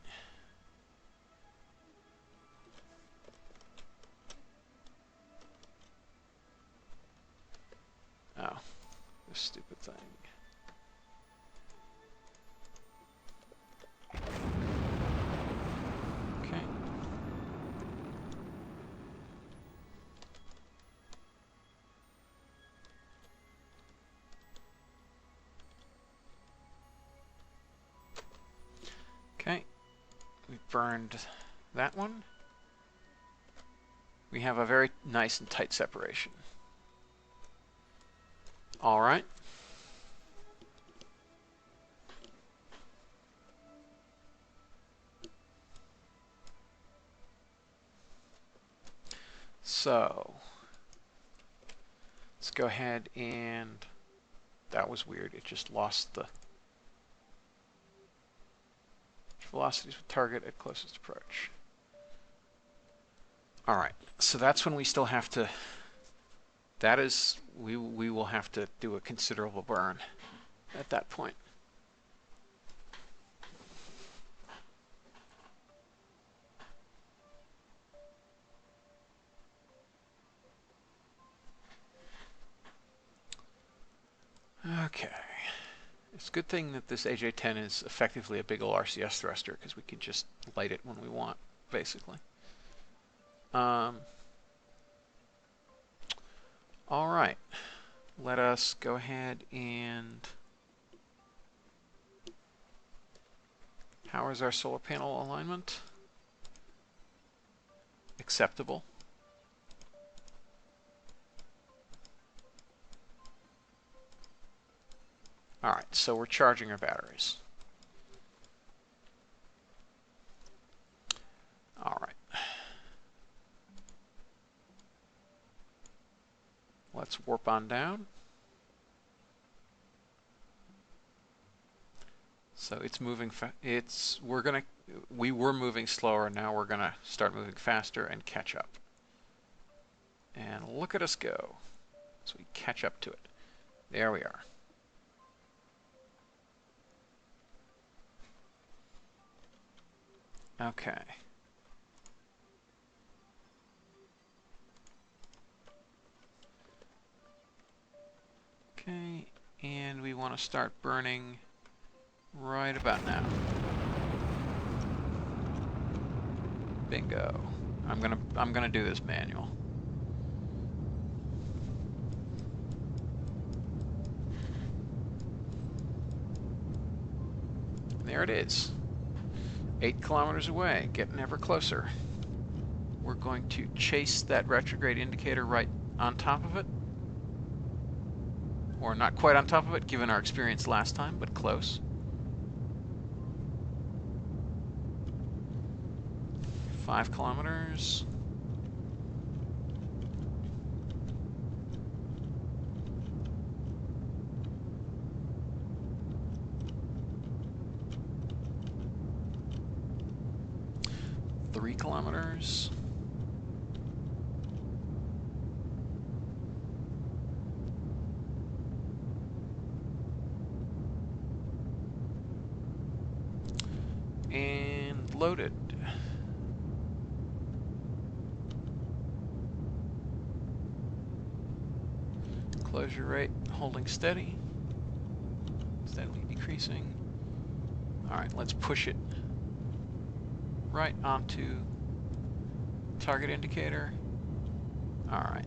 Oh, this stupid thing. Okay. Okay, we burned that one. We have a very nice and tight separation. All right. So let's go ahead and that was weird. It just lost the velocities with target at closest approach. All right, so that's when we still have to, that is, we will have to do a considerable burn at that point. Okay. It's a good thing that this AJ-10 is effectively a big ol' RCS thruster, because we can just light it when we want, basically. All right. Let us go ahead and... How is our solar panel alignment? Acceptable. All right, so we're charging our batteries. All right. Let's warp on down. So it's moving. We were moving slower. Now we're gonna start moving faster and catch up. And look at us go. So we catch up to it. There we are. Okay. Okay, and we want to start burning right about now. Bingo. I'm gonna do this manual. There it is. 8 kilometers away, getting ever closer. We're going to chase that retrograde indicator right on top of it. Or not quite on top of it, given our experience last time, but close. 5 kilometers. Three kilometers. loaded. Closure rate holding steady, steadily decreasing. All right, let's push it right onto target indicator. All right,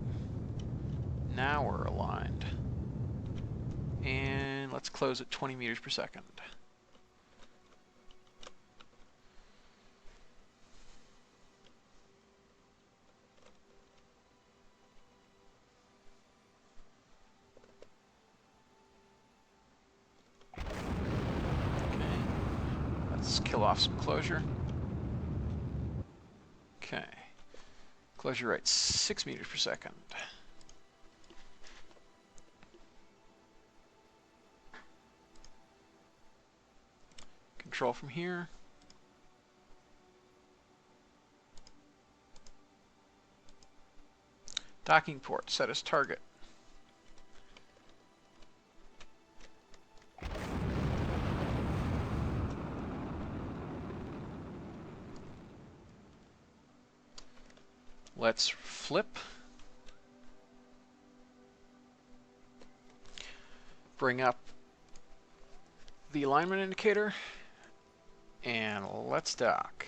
now we're aligned. And let's close at 20 meters per second. Let's kill off some closure. Okay. Closure rate 6 meters per second. Control from here. Docking port set as target. Let's flip. Bring up the alignment indicator, and let's dock.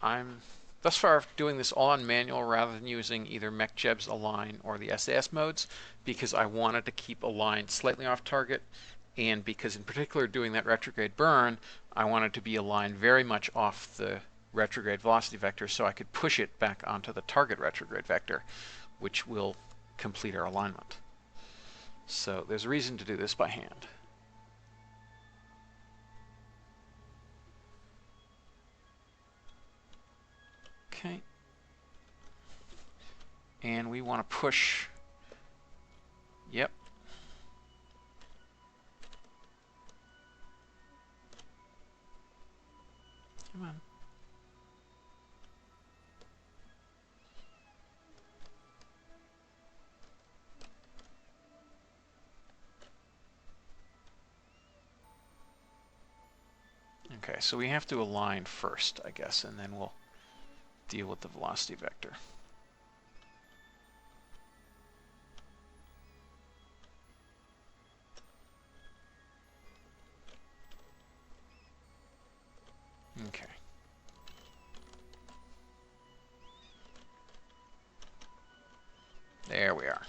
I'm thus far doing this all on manual rather than using either MechJeb's align or the SAS modes, because I wanted to keep aligned slightly off target, and because in particular doing that retrograde burn, I wanted to be aligned very much off the retrograde velocity vector so I could push it back onto the target retrograde vector, which will complete our alignment. So there's a reason to do this by hand. Okay. And we want to push. Yep. Come on. Okay, so we have to align first, I guess, and then we'll deal with the velocity vector. Okay. There we are.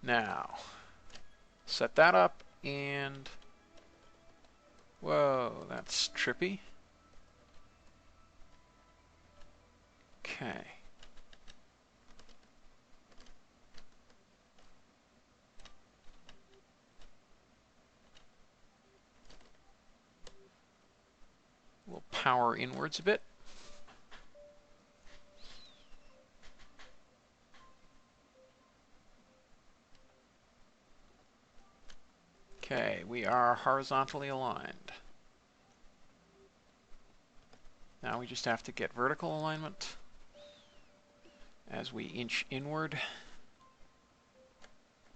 Now, set that up, and whoa, that's trippy. Okay. We'll power inwards a bit. Okay, we are horizontally aligned. Now we just have to get vertical alignment as we inch inward.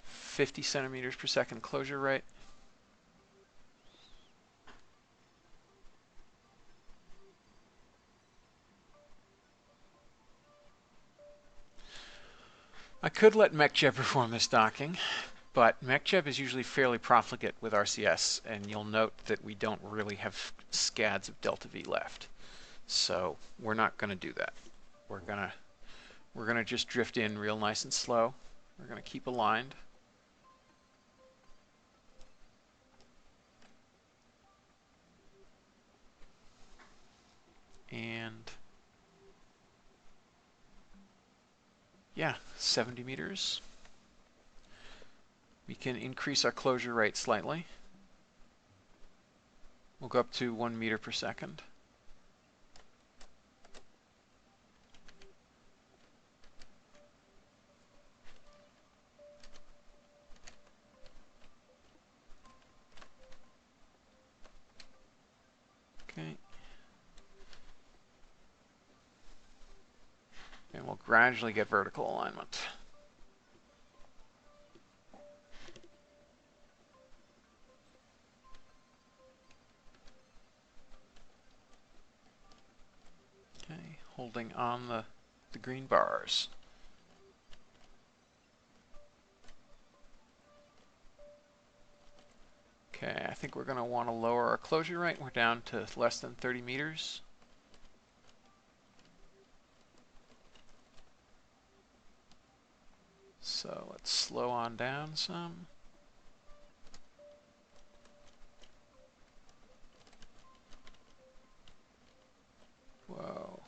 50 centimeters per second closure rate. I could let MechJeb perform this docking, but MechJeb is usually fairly profligate with RCS, and you'll note that we don't really have scads of delta V left. So we're not going to do that. We're gonna just drift in real nice and slow. We're going to keep aligned. And yeah, 70 meters. We can increase our closure rate slightly. We'll go up to 1 meter per second. gradually get vertical alignment. Okay, holding on the green bars. Okay, I think we're going to want to lower our closure rate. We're down to less than 30 meters. So let's slow on down some. Whoa.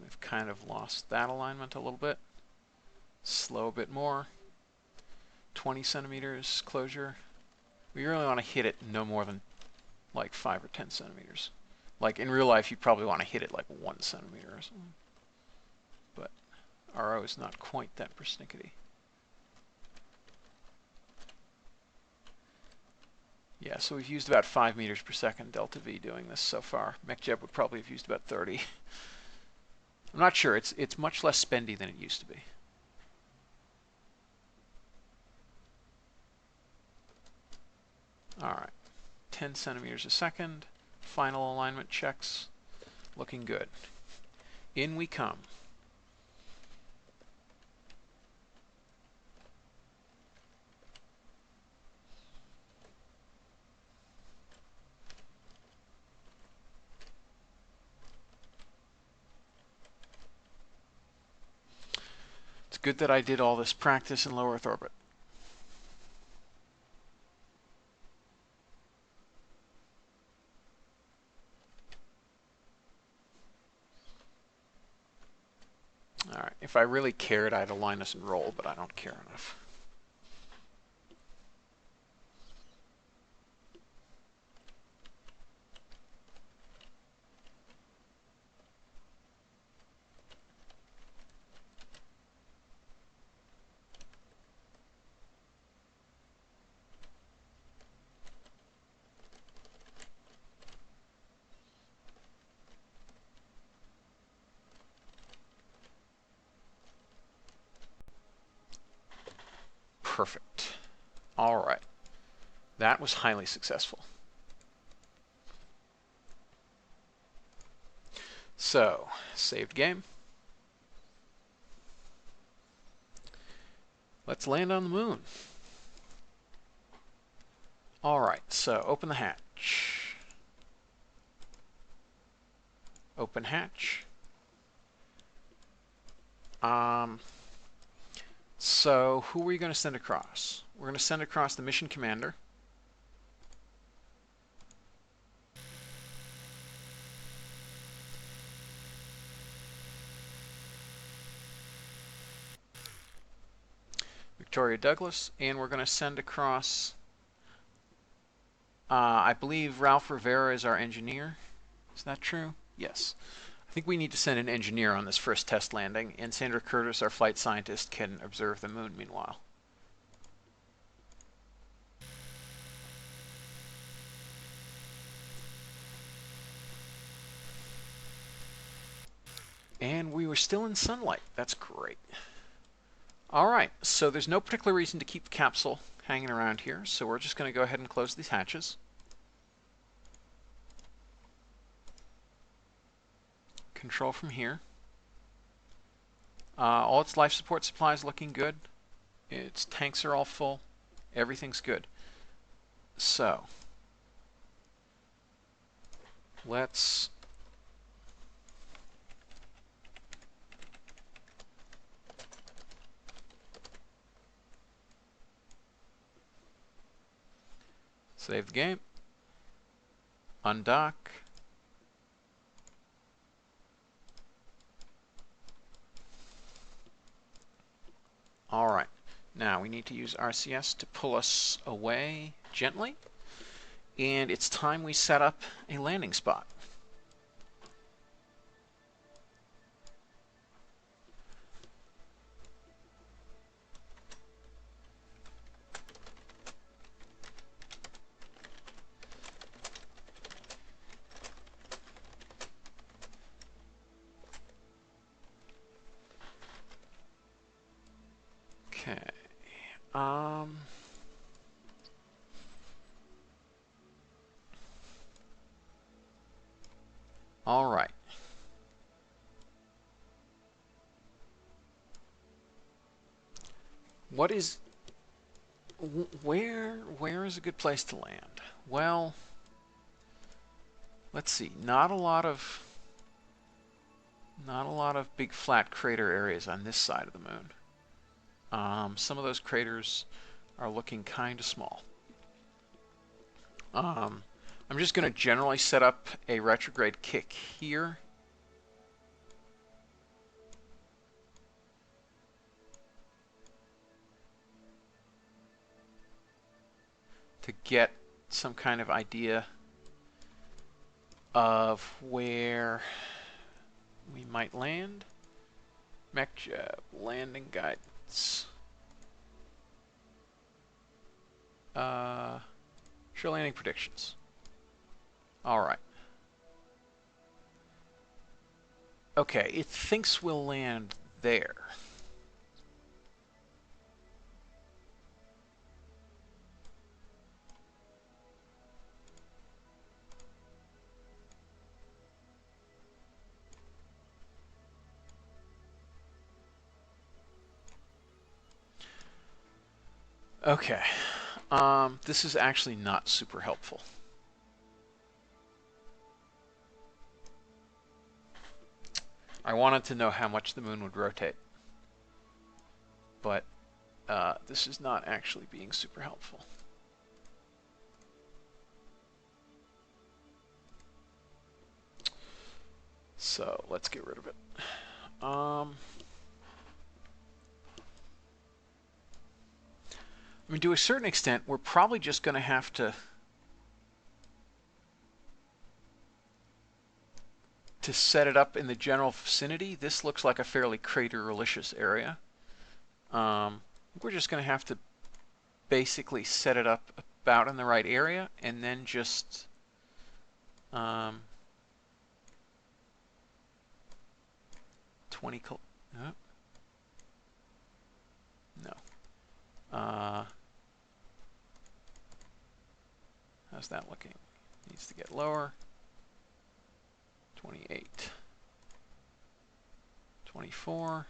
We've kind of lost that alignment a little bit. Slow a bit more. 20 centimeters closure. We really want to hit it no more than like 5 or 10 centimeters. Like in real life, you probably want to hit it like 1 centimeter or something. But RO is not quite that persnickety. Yeah, so we've used about 5 meters per second delta V doing this so far. MechJeb would probably have used about 30. I'm not sure. It's much less spendy than it used to be. All right, 10 centimeters a second. Final alignment checks. Looking good. In we come. It's good that I did all this practice in low Earth orbit. All right, if I really cared, I'd align this and roll, but I don't care enough. Perfect. All right. That was highly successful. So, saved game. Let's land on the moon. All right, so open the hatch. Open hatch. So who are we going to send across? We're going to send across the mission commander. Victoria Douglas, and we're going to send across, I believe Ralph Rivera is our engineer. Is that true? Yes. I think we need to send an engineer on this first test landing, and Sandra Curtis, our flight scientist, can observe the moon meanwhile. And we were still in sunlight. That's great. All right, so there's no particular reason to keep the capsule hanging around here, so we're just going to go ahead and close these hatches. Control from here. All its life support supplies looking good. Its tanks are all full. Everything's good. So, let's save the game. Undock. All right. Now we need to use RCS to pull us away gently. And it's time we set up a landing spot. Okay. Um. All right. What is where is a good place to land? Well, let's see. Not a lot of big flat crater areas on this side of the moon. Some of those craters are looking kind of small. I'm just going to generally set up a retrograde kick here. To get some kind of idea of where we might land. Mech landing guidance. Sure, landing predictions. All right. Okay, it thinks we'll land there. Okay. This is actually not super helpful. I wanted to know how much the moon would rotate, but this is not actually being super helpful. So let's get rid of it. I mean, to a certain extent, we're probably just going to have to set it up in the general vicinity. This looks like a fairly crater-licious area. We're just going to have to basically set it up about in the right area, and then just 20 no. How's that looking? Needs to get lower. 28. 24.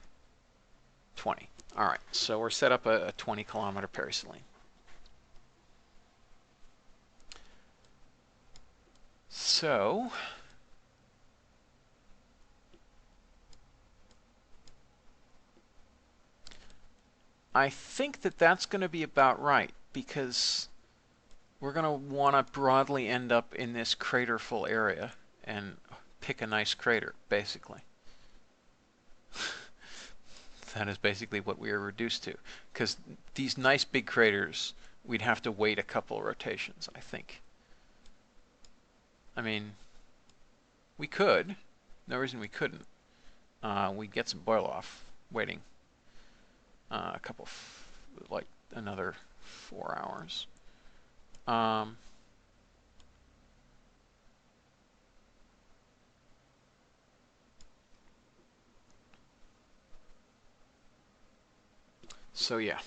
20. All right, so we're set up a 20-kilometer periselene. So I think that that's going to be about right, because we're going to want to broadly end up in this craterful area and pick a nice crater, basically. That is basically what we are reduced to, because these nice big craters, we'd have to wait a couple rotations, I think. I mean, we could. No reason we couldn't. We'd get some boil off waiting a couple, like another 4 hours. So yeah,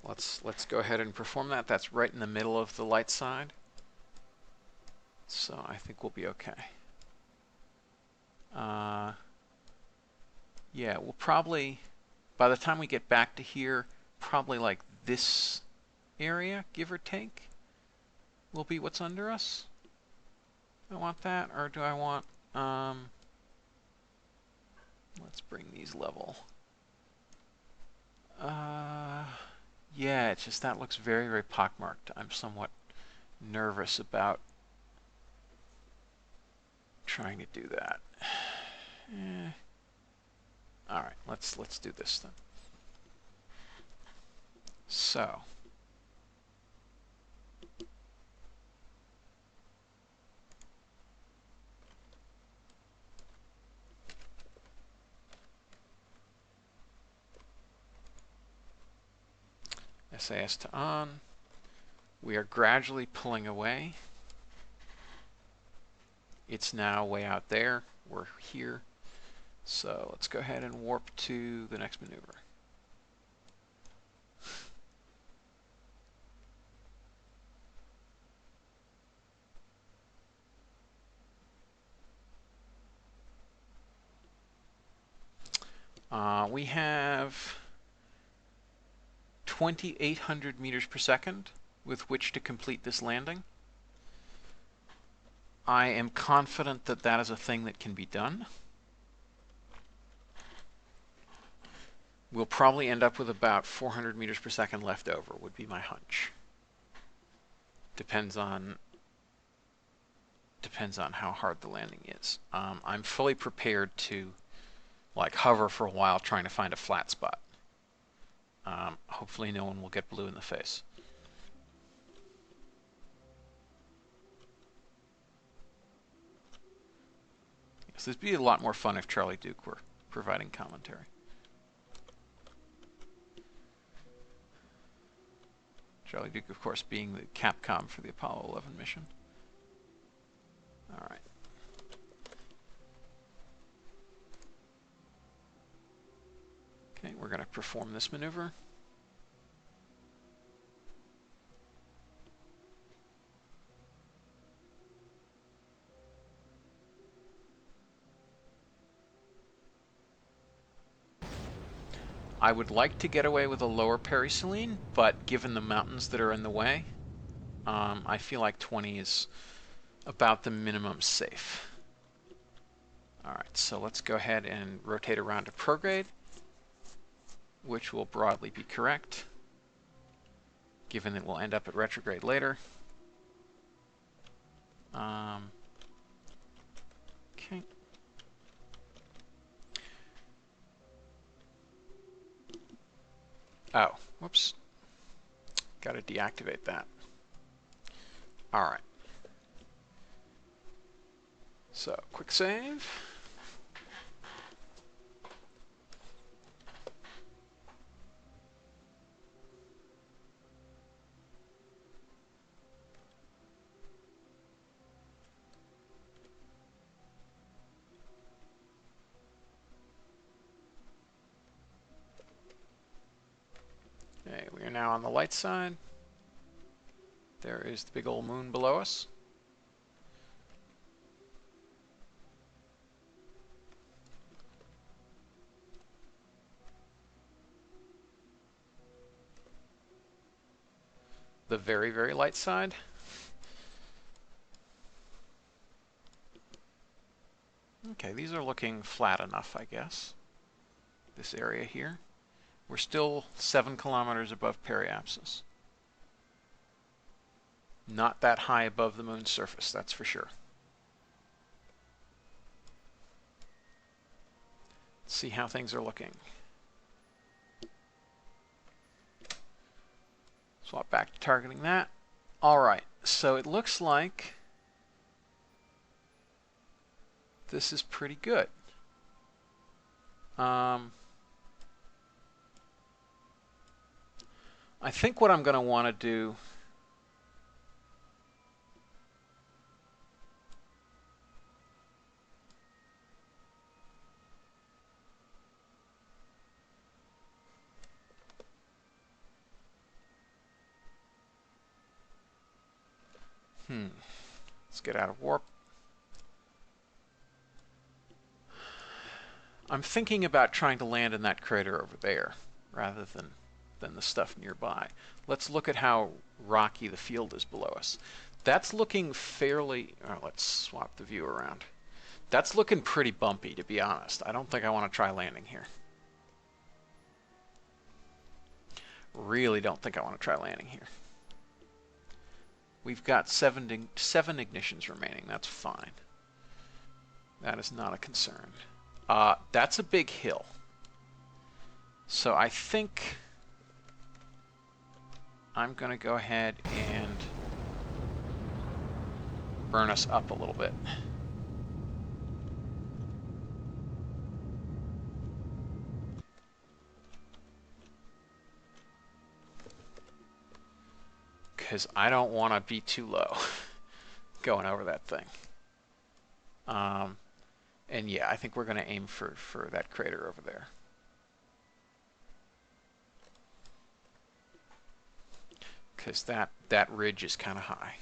let's go ahead and perform that. That's right in the middle of the light side. So I think we'll be okay. Yeah, we'll probably, by the time we get back to here, probably like this area, give or take, will be what's under us. Do I want that, or do I want, let's bring these level. Yeah, it's just that looks very, very pockmarked. I'm somewhat nervous about trying to do that. All right, let's do this then. So SAS to on. We are gradually pulling away. It's now way out there. We're here. So let's go ahead and warp to the next maneuver. We have 2,800 meters per second with which to complete this landing. I am confident that that is a thing that can be done. We'll probably end up with about 400 meters per second left over, would be my hunch. Depends on how hard the landing is. I'm fully prepared to like hover for a while trying to find a flat spot. Hopefully no one will get blue in the face. Yes, this would be a lot more fun if Charlie Duke were providing commentary. Charlie Duke, of course, being the Capcom for the Apollo 11 mission. All right. Okay, we're going to perform this maneuver. I would like to get away with a lower periselene, but given the mountains that are in the way, I feel like 20 is about the minimum safe. All right, so let's go ahead and rotate around to prograde, which will broadly be correct, given that we'll end up at retrograde later. Okay. Oh, whoops. Got to deactivate that. All right. So, quick save. Okay, we are now on the light side. There is the big old moon below us. The very, very light side. Okay, these are looking flat enough, I guess. This area here. We're still 7 kilometers above periapsis. Not that high above the moon's surface, that's for sure. Let's see how things are looking. Swap back to targeting that. All right, so it looks like this is pretty good. I think what I'm going to want to do let's get out of warp. I'm thinking about trying to land in that crater over there rather than the stuff nearby. Let's look at how rocky the field is below us. That's looking fairly... Oh, let's swap the view around. That's looking pretty bumpy, to be honest. I don't think I want to try landing here. Really don't think I want to try landing here. We've got seven ignitions remaining. That's fine. That is not a concern. That's a big hill. So I think I'm going to go ahead and burn us up a little bit. Because I don't want to be too low going over that thing. And yeah, I think we're going to aim for that crater over there. Because that ridge is kind of high.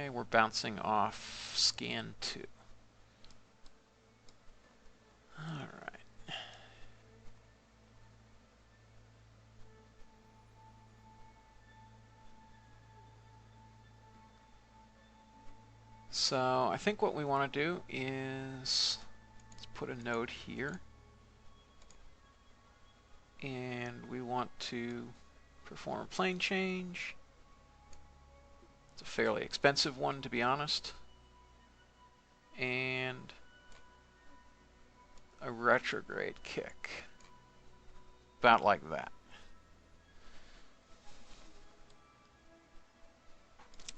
Okay, we're bouncing off scan 2. Alright. So I think what we want to do is let's put a node here. And we want to perform a plane change. It's a fairly expensive one, to be honest. And a retrograde kick. About like that.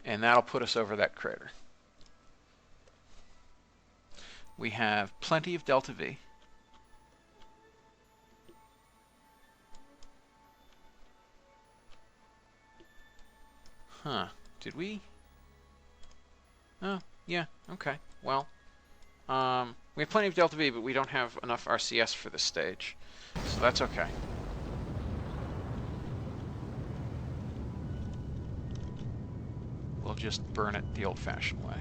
And that'll put us over that crater. We have plenty of delta V. Huh. Did we? Oh, yeah, okay. Well, we have plenty of delta V, but we don't have enough RCS for this stage. So that's okay. We'll just burn it the old-fashioned way.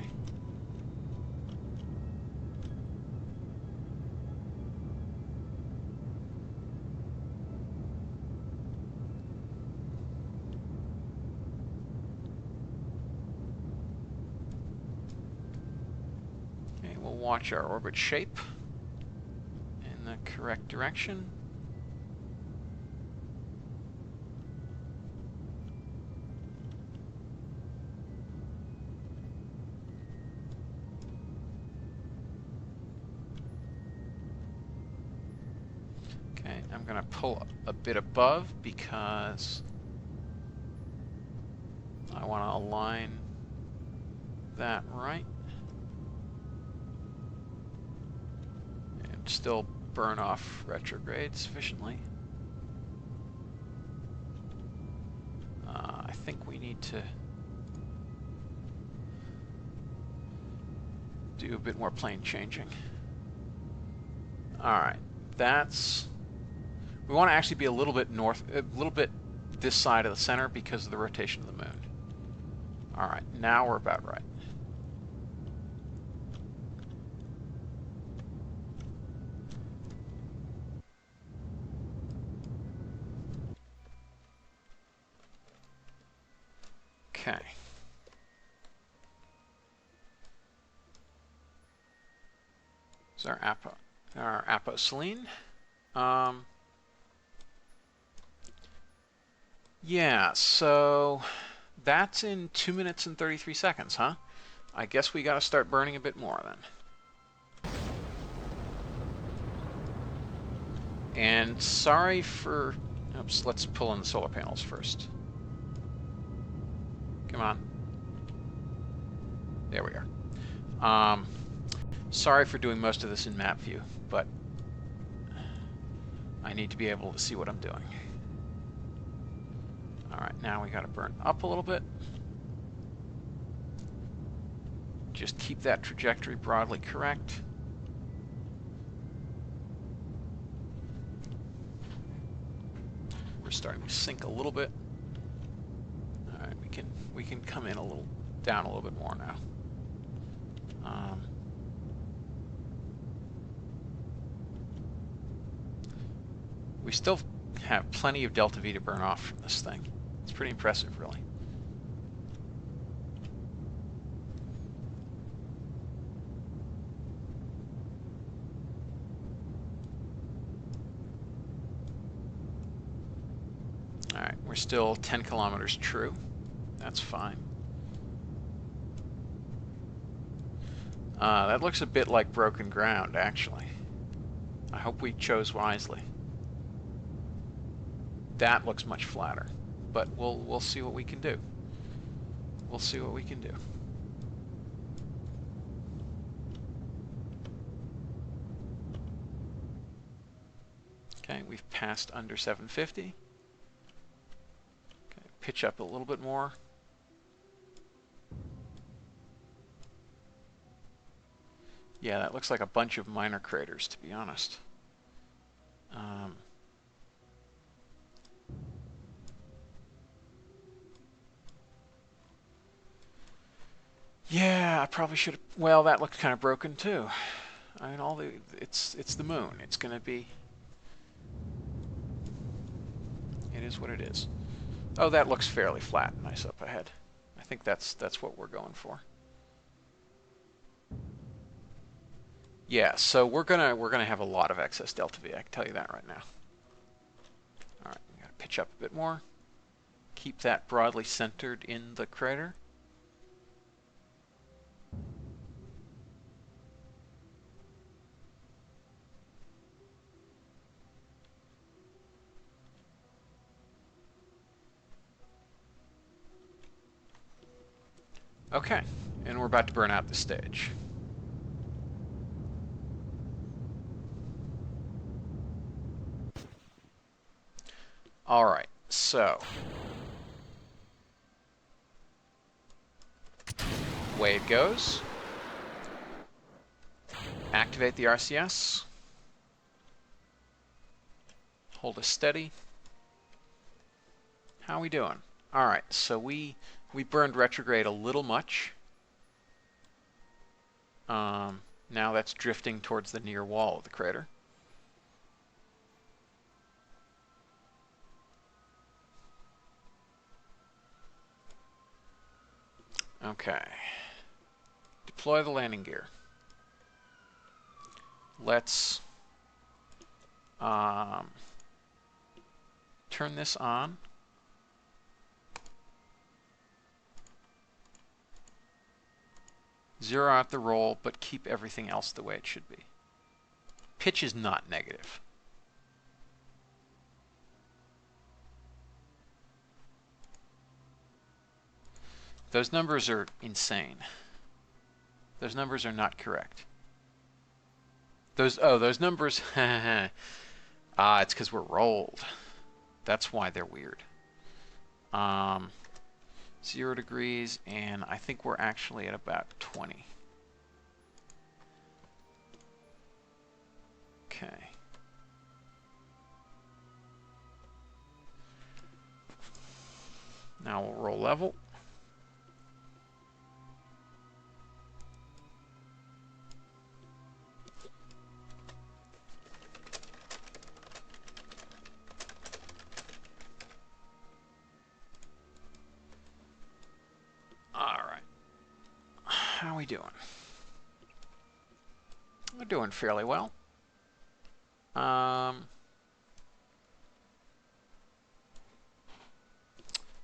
Okay, we'll watch our orbit shape in the correct direction. Okay, I'm going to pull a bit above because I want to align that right. And still burn off retrograde sufficiently. I think we need to do a bit more plane changing. Alright, that's... We want to actually be a little bit north, a little bit this side of the center because of the rotation of the moon. Alright, now we're about right. Okay. Is our aposelene. Yeah, so that's in 2 minutes and 33 seconds, huh? I guess we gotta start burning a bit more then. And sorry for... Oops, let's pull in the solar panels first. Come on. There we are. Sorry for doing most of this in map view, but I need to be able to see what I'm doing. Alright, now we gotta burn up a little bit. Just keep that trajectory broadly correct. We're starting to sink a little bit. Alright, we can come in a little, down a little bit more now. We still have plenty of delta V to burn off from this thing. It's pretty impressive, really. Alright, we're still 10 kilometers true. That's fine. That looks a bit like broken ground, actually. I hope we chose wisely. That looks much flatter, but we'll see what we can do. We'll see what we can do. Okay, we've passed under 750. Okay, pitch up a little bit more. Yeah, that looks like a bunch of minor craters, to be honest. I probably should have... Well, that looked kind of broken, too. I mean, it's the moon. It's going to be... It is what it is. Oh, that looks fairly flat. Nice up ahead. I think that's what we're going for. Yeah, so we're gonna have a lot of excess delta V. I can tell you that right now. All right, we gotta pitch up a bit more. Keep that broadly centered in the crater. Okay, and we're about to burn out the stage. All right, so away it goes. Activate the RCS. Hold us steady. How are we doing? All right, so we burned retrograde a little much. Now that's drifting towards the near wall of the crater. Okay. Deploy the landing gear. Let's turn this on. Zero out the roll, but keep everything else the way it should be. Pitch is not negative. Those numbers are insane. Those numbers are not correct. Those numbers, it's because we're rolled. That's why they're weird. 0 degrees, and I think we're actually at about 20. Okay. Now we'll roll level. How are we doing? We're doing fairly well.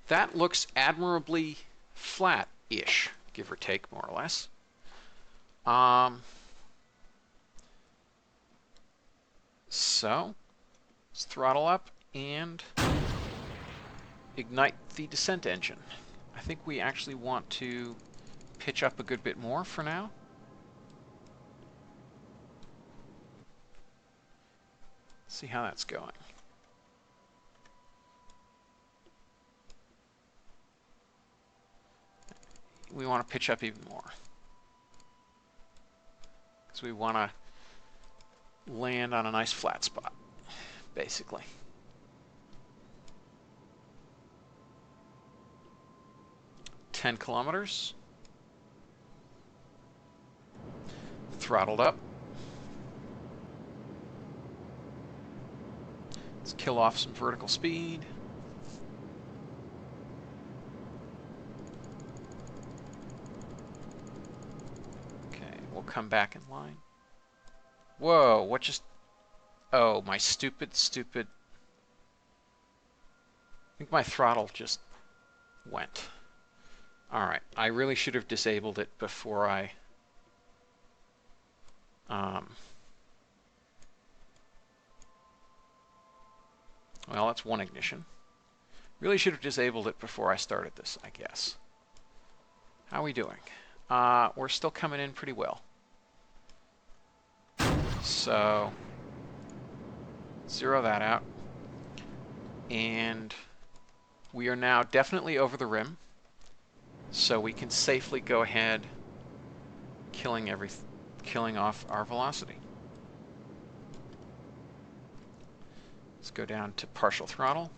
That looks admirably flat-ish, give or take, more or less. So, let's throttle up and ignite the descent engine. I think we actually want to pitch up a good bit more for now. See how that's going. We want to pitch up even more, because we want to land on a nice flat spot, basically. $10 kilometers. Throttled up. Let's kill off some vertical speed. Okay, we'll come back in line. Whoa, what just... Oh, my stupid... I think my throttle just went. Alright, I really should have disabled it before I... Well, that's one ignition. Really should have disabled it before I started this, I guess. How are we doing? We're still coming in pretty well. So, zero that out. And we are now definitely over the rim. So we can safely go ahead killing off our velocity. Let's go down to partial throttle.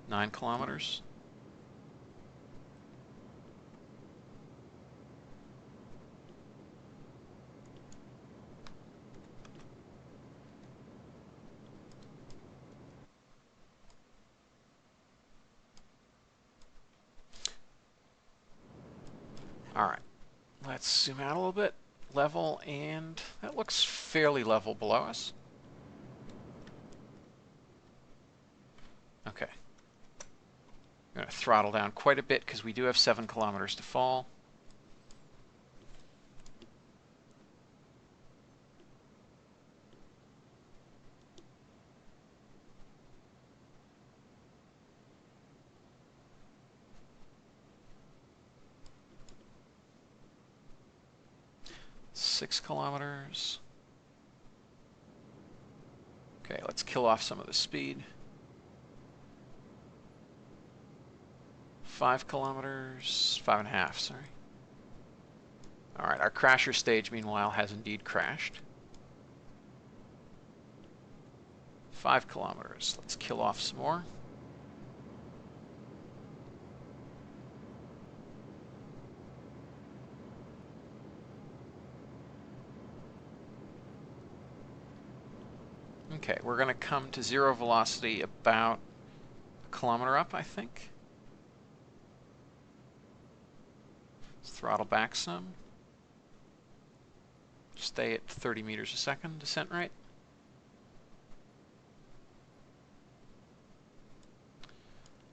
9 kilometers. All right, let's zoom out a little bit. Level, and that looks fairly level below us. Okay. I'm going to throttle down quite a bit because we do have 7 kilometers to fall. Six kilometers. Okay, let's kill off some of the speed. 5 kilometers, 5.5, sorry. All right, our crasher stage, meanwhile, has indeed crashed. 5 kilometers, let's kill off some more. Okay, we're going to come to 0 velocity about a kilometer up, I think. Let's throttle back some. Stay at 30 meters a second descent rate.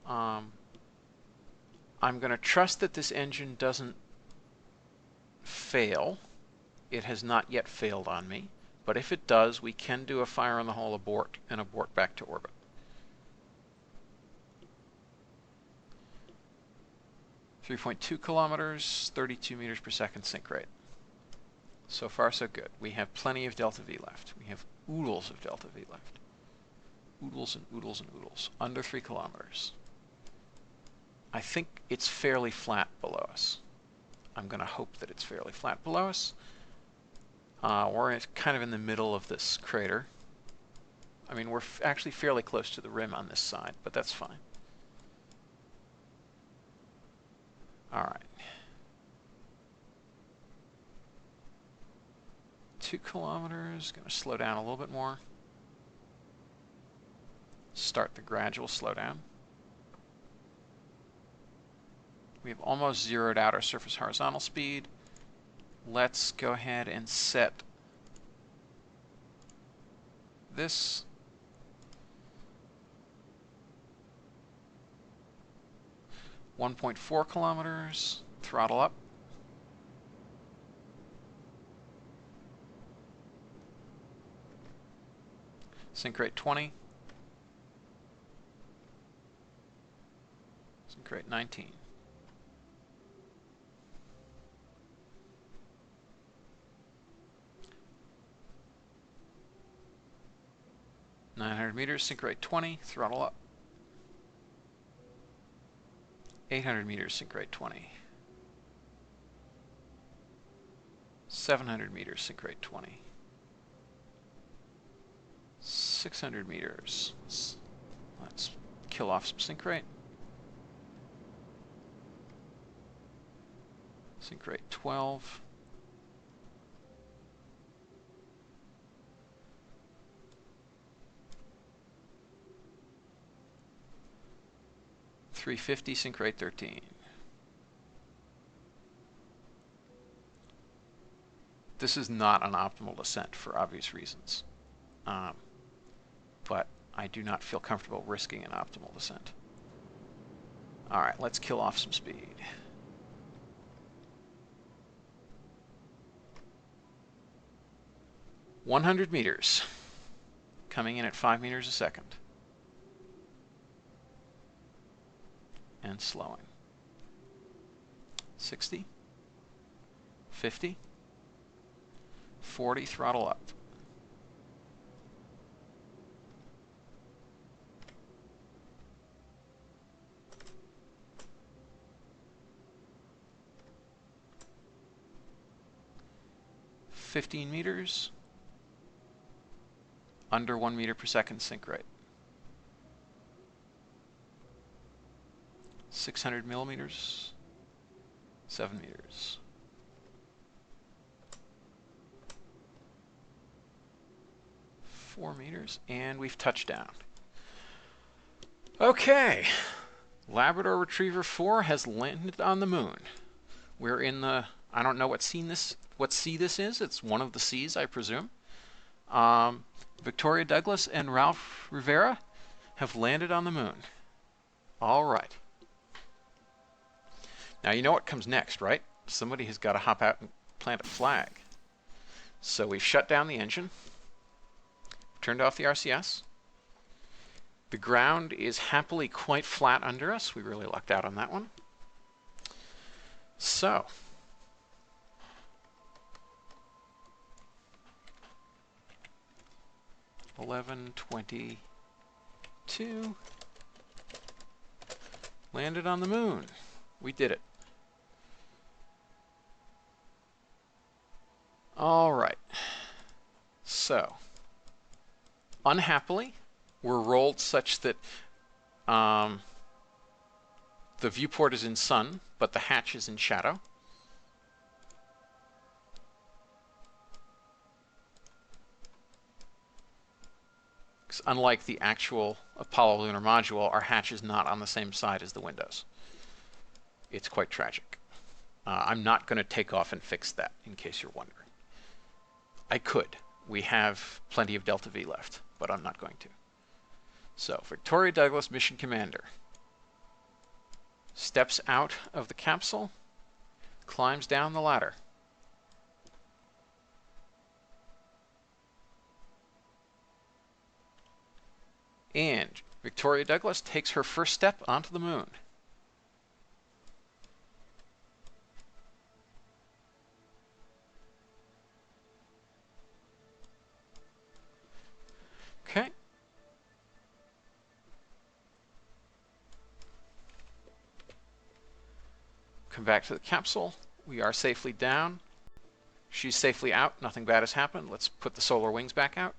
I'm going to trust that this engine doesn't fail. It has not yet failed on me. But if it does, we can do a fire on the hole abort and abort back to orbit. .2 kilometers, 32 meters per second sync rate. So far, so good. We have plenty of delta V left. We have oodles of delta V left. Oodles and oodles and oodles. Under 3 kilometers. I think it's fairly flat below us. I'm going to hope that it's fairly flat below us. We're kind of in the middle of this crater. I mean, we're actually fairly close to the rim on this side, but that's fine. All right. 2 kilometers, going to slow down a little bit more. Start the gradual slowdown. We've almost zeroed out our surface horizontal speed. Let's go ahead and set this. .4 kilometers, throttle up. Sync rate 20. Sync rate 19. .900 meters, sync rate 20, throttle up. 800 meters, sync rate 20. 700 meters, sync rate 20. 600 meters. Let's kill off some sync rate. Sync rate 12. .350, sync rate 13. This is not an optimal descent for obvious reasons, but I do not feel comfortable risking an optimal descent. All right, let's kill off some speed. .100 meters, coming in at 5 meters a second. And slowing. 60, 50, 40, throttle up. .15 meters, under 1 meter per second sync rate. 600 millimeters, 7 meters. .4 meters, and we've touched down. Okay, Labrador Retriever 4 has landed on the moon. We're in the, I don't know what sea this is. It's one of the seas, I presume. Victoria Douglas and Ralph Rivera have landed on the moon. All right. Now you know what comes next, right? Somebody has got to hop out and plant a flag. So we've shut down the engine, turned off the RCS. The ground is happily quite flat under us. We really lucked out on that one. So, $11:22 landed on the moon. We did it. All right. So, unhappily, we're rolled such that the viewport is in sun, but the hatch is in shadow. Because unlike the actual Apollo lunar module, our hatch is not on the same side as the windows. It's quite tragic. I'm not going to take off and fix that, in case you're wondering. I could. We have plenty of Delta V left, but I'm not going to. So, Victoria Douglas, Mission Commander, steps out of the capsule, climbs down the ladder. And Victoria Douglas takes her first step onto the moon. Okay. Come back to the capsule. We are safely down. She's safely out. Nothing bad has happened. Let's put the solar wings back out.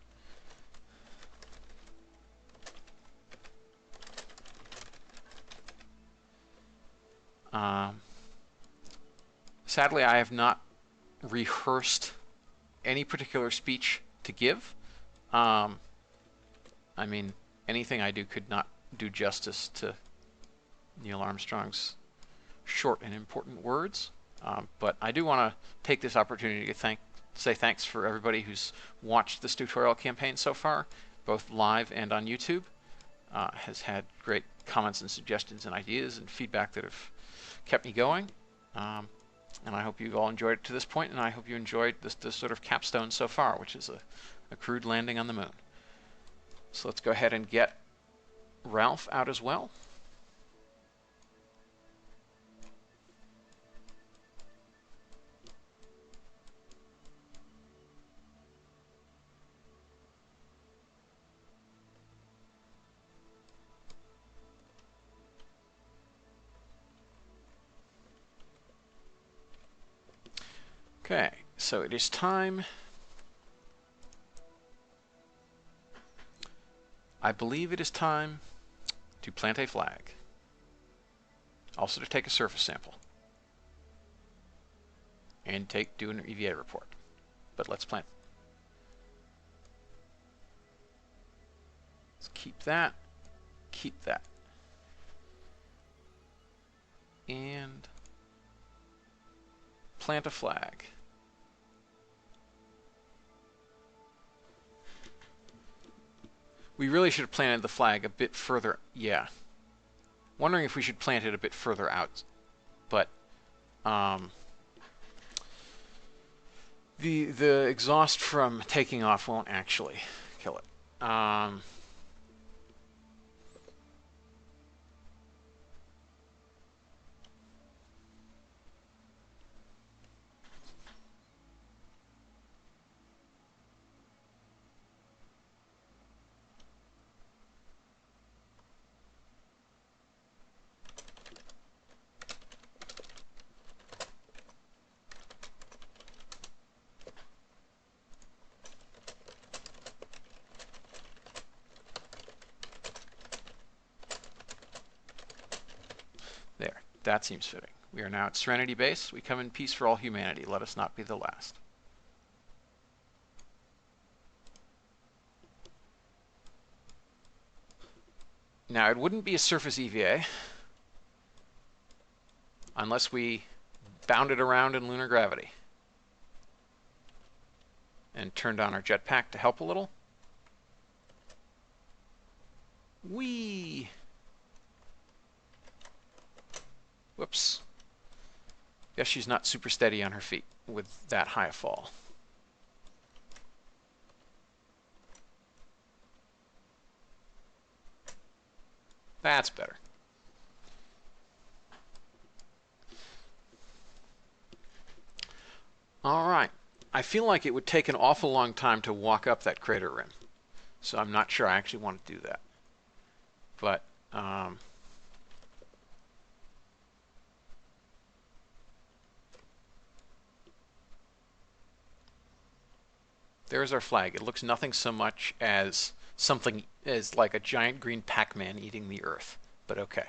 Sadly, I have not rehearsed any particular speech to give. I mean, anything I do could not do justice to Neil Armstrong's short and important words. But I do want to take this opportunity to say thanks for everybody who's watched this tutorial campaign so far, both live and on YouTube. Has had great comments and suggestions and ideas and feedback that have kept me going. And I hope you've all enjoyed it to this point, and I hope you enjoyed this sort of capstone so far, which is a crude landing on the moon. So let's go ahead and get Ralph out as well. Okay, so it is time. I believe it is time to plant a flag. Also to take a surface sample. And do an EVA report. But let's plant. Let's keep that. Keep that. And plant a flag. We really should have planted the flag a bit further. Yeah. Wondering if we should plant it a bit further out. But the exhaust from taking off won't actually kill it. There, that seems fitting. We are now at Serenity Base. We come in peace for all humanity. Let us not be the last. Now, it wouldn't be a surface EVA unless we bounded around in lunar gravity. And turned on our jetpack to help a little. Whee! Whoops. Guess she's not super steady on her feet with that high a fall. That's better. All right. I feel like it would take an awful long time to walk up that crater rim. So I'm not sure I actually want to do that. But there's our flag. It looks nothing so much as something as like a giant green Pac-Man eating the Earth. But okay.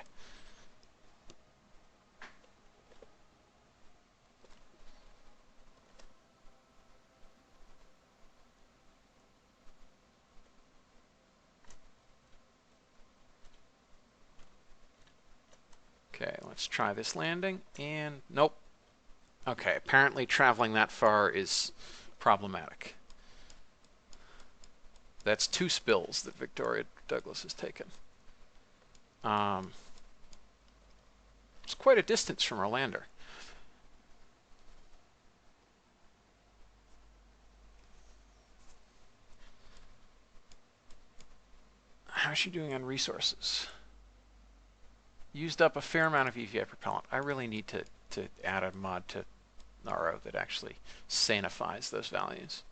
Okay, let's try this landing, and nope. Okay, apparently traveling that far is problematic. That's 2 spills that Victoria Douglas has taken. It's quite a distance from our lander. How's she doing on resources? Used up a fair amount of EVA propellant. I really need to add a mod to RO that actually sanifies those values.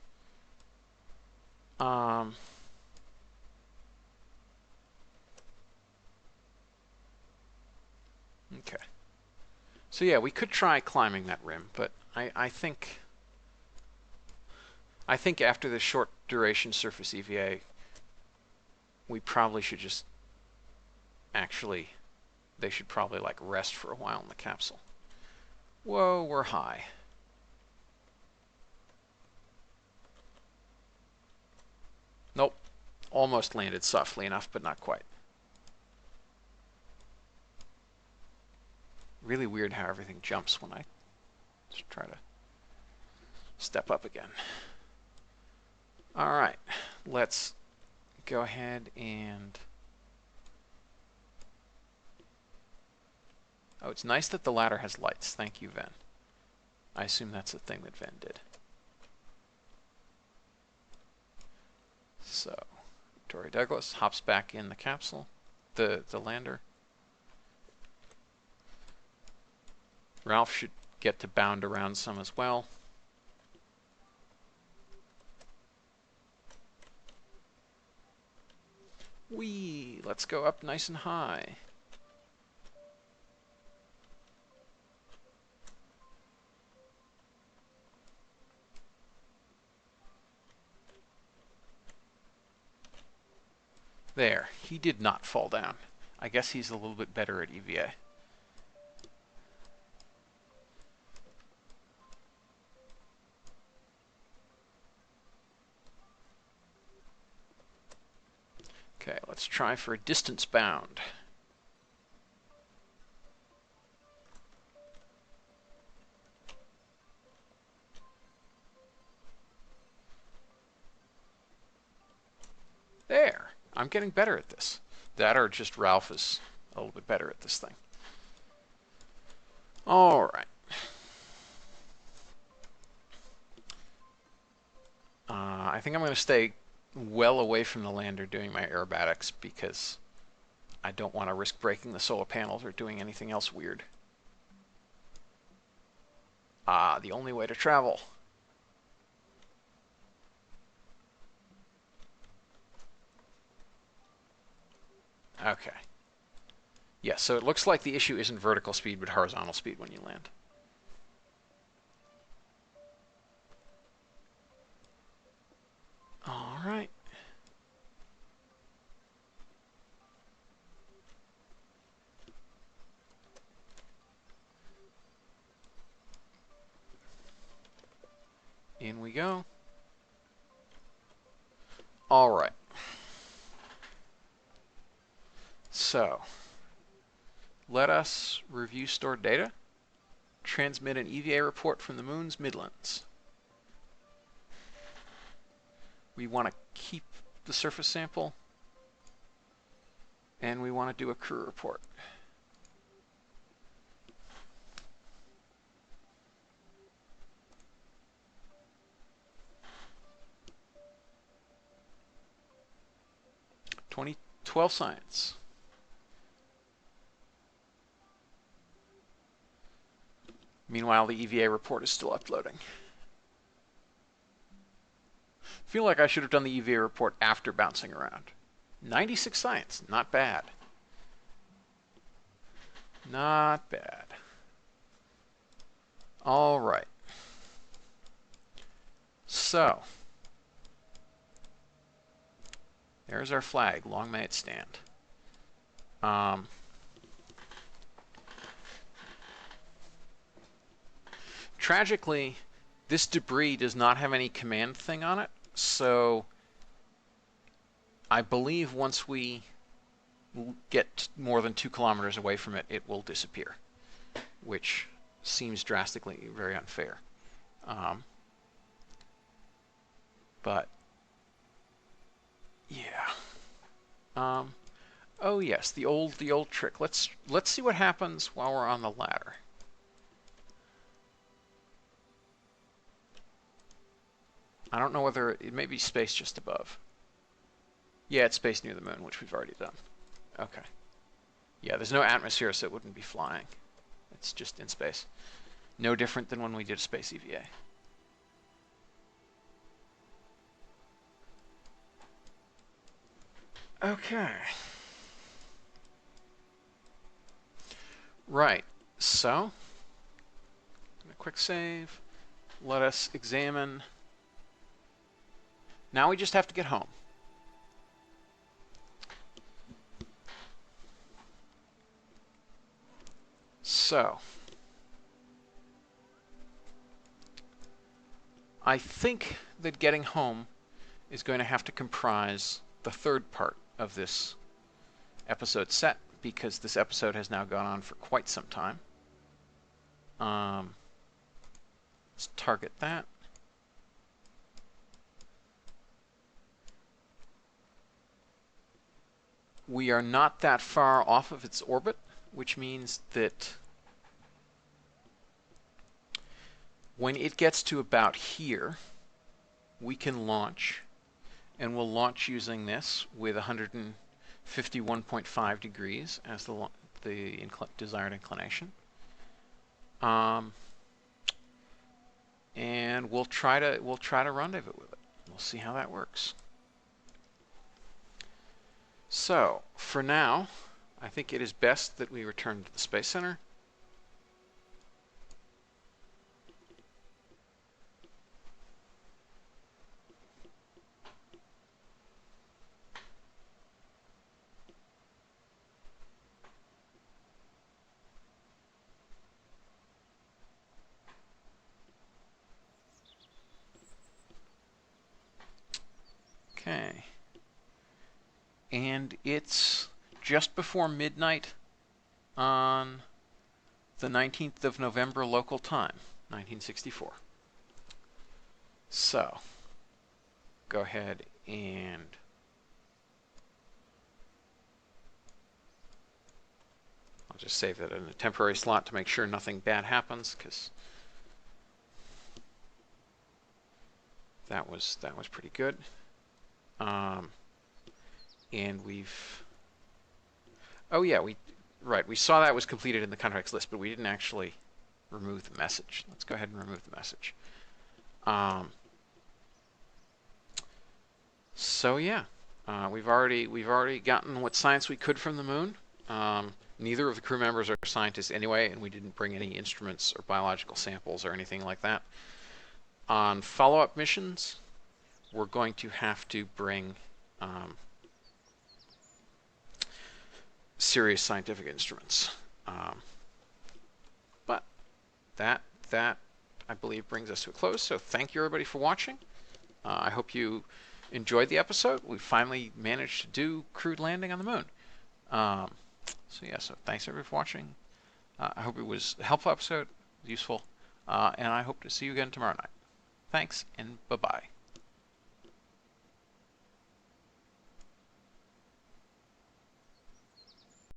Okay. So yeah, we could try climbing that rim, but I think after this short duration surface EVA, we probably should just actually, they should probably like rest for a while in the capsule. Whoa, we're high. Nope. Almost landed softly enough, but not quite. Really weird how everything jumps when I just try to step up again. All right, let's go ahead and... Oh, it's nice that the ladder has lights. Thank you, Ven. I assume that's the thing that Ven did. So, Victoria Douglas hops back in the capsule, the lander. Ralph should get to bound around some as well. Whee! Let's go up nice and high. There. He did not fall down. I guess he's a little bit better at EVA. Okay, let's try for a distance bound. There. I'm getting better at this. That or just Ralph is a little bit better at this thing. All right. I think I'm going to stay well away from the lander doing my aerobatics because I don't want to risk breaking the solar panels or doing anything else weird. The only way to travel. Okay. Yeah, so it looks like the issue isn't vertical speed, but horizontal speed when you land. All right. In we go. All right. So, let us review stored data. transmit an EVA report from the moon's midlands. We want to keep the surface sample, and we want to do a crew report. (20) 12 science. Meanwhile, the EVA report is still uploading. I feel like I should have done the EVA report after bouncing around. 96 science, not bad. Not bad. All right. So, there's our flag. Long may it stand. Tragically, this debris does not have any command thing on it, so I believe once we get more than 2 kilometers away from it, it will disappear, which seems drastically very unfair. But yeah. Oh yes, the old trick. Let's see what happens while we're on the ladder. I don't know whether it may be space just above. Yeah, it's space near the moon, which we've already done. Okay. Yeah, there's no atmosphere, so it wouldn't be flying. It's just in space. No different than when we did space EVA. Okay. Right. So, a quick save. Let us examine. Now we just have to get home. So, I think that getting home is going to have to comprise the third part of this episode set, because this episode has now gone on for quite some time. Let's target that. We are not that far off of its orbit, which means that when it gets to about here, we can launch, and we'll launch using this with 151.5 degrees as the desired inclination. And we'll try to rendezvous with it. We'll see how that works. So, for now, I think it is best that we return to the Space Center. Okay. And it's just before midnight on the 19th of November local time, 1964. So, go ahead and I'll just save that in a temporary slot to make sure nothing bad happens, because that was pretty good. And we've, oh yeah, we saw that was completed in the contracts list, but we didn't actually remove the message. Let's go ahead and remove the message. So yeah, we've already gotten what science we could from the moon. Neither of the crew members are scientists anyway, and we didn't bring any instruments or biological samples or anything like that. On follow-up missions, we're going to have to bring serious scientific instruments. But that I believe brings us to a close. So thank you everybody for watching. I hope you enjoyed the episode. We finally managed to do crewed landing on the moon. So yeah, so thanks everybody for watching. I hope it was a helpful episode. useful, and I hope to see you again tomorrow night. Thanks, and bye-bye.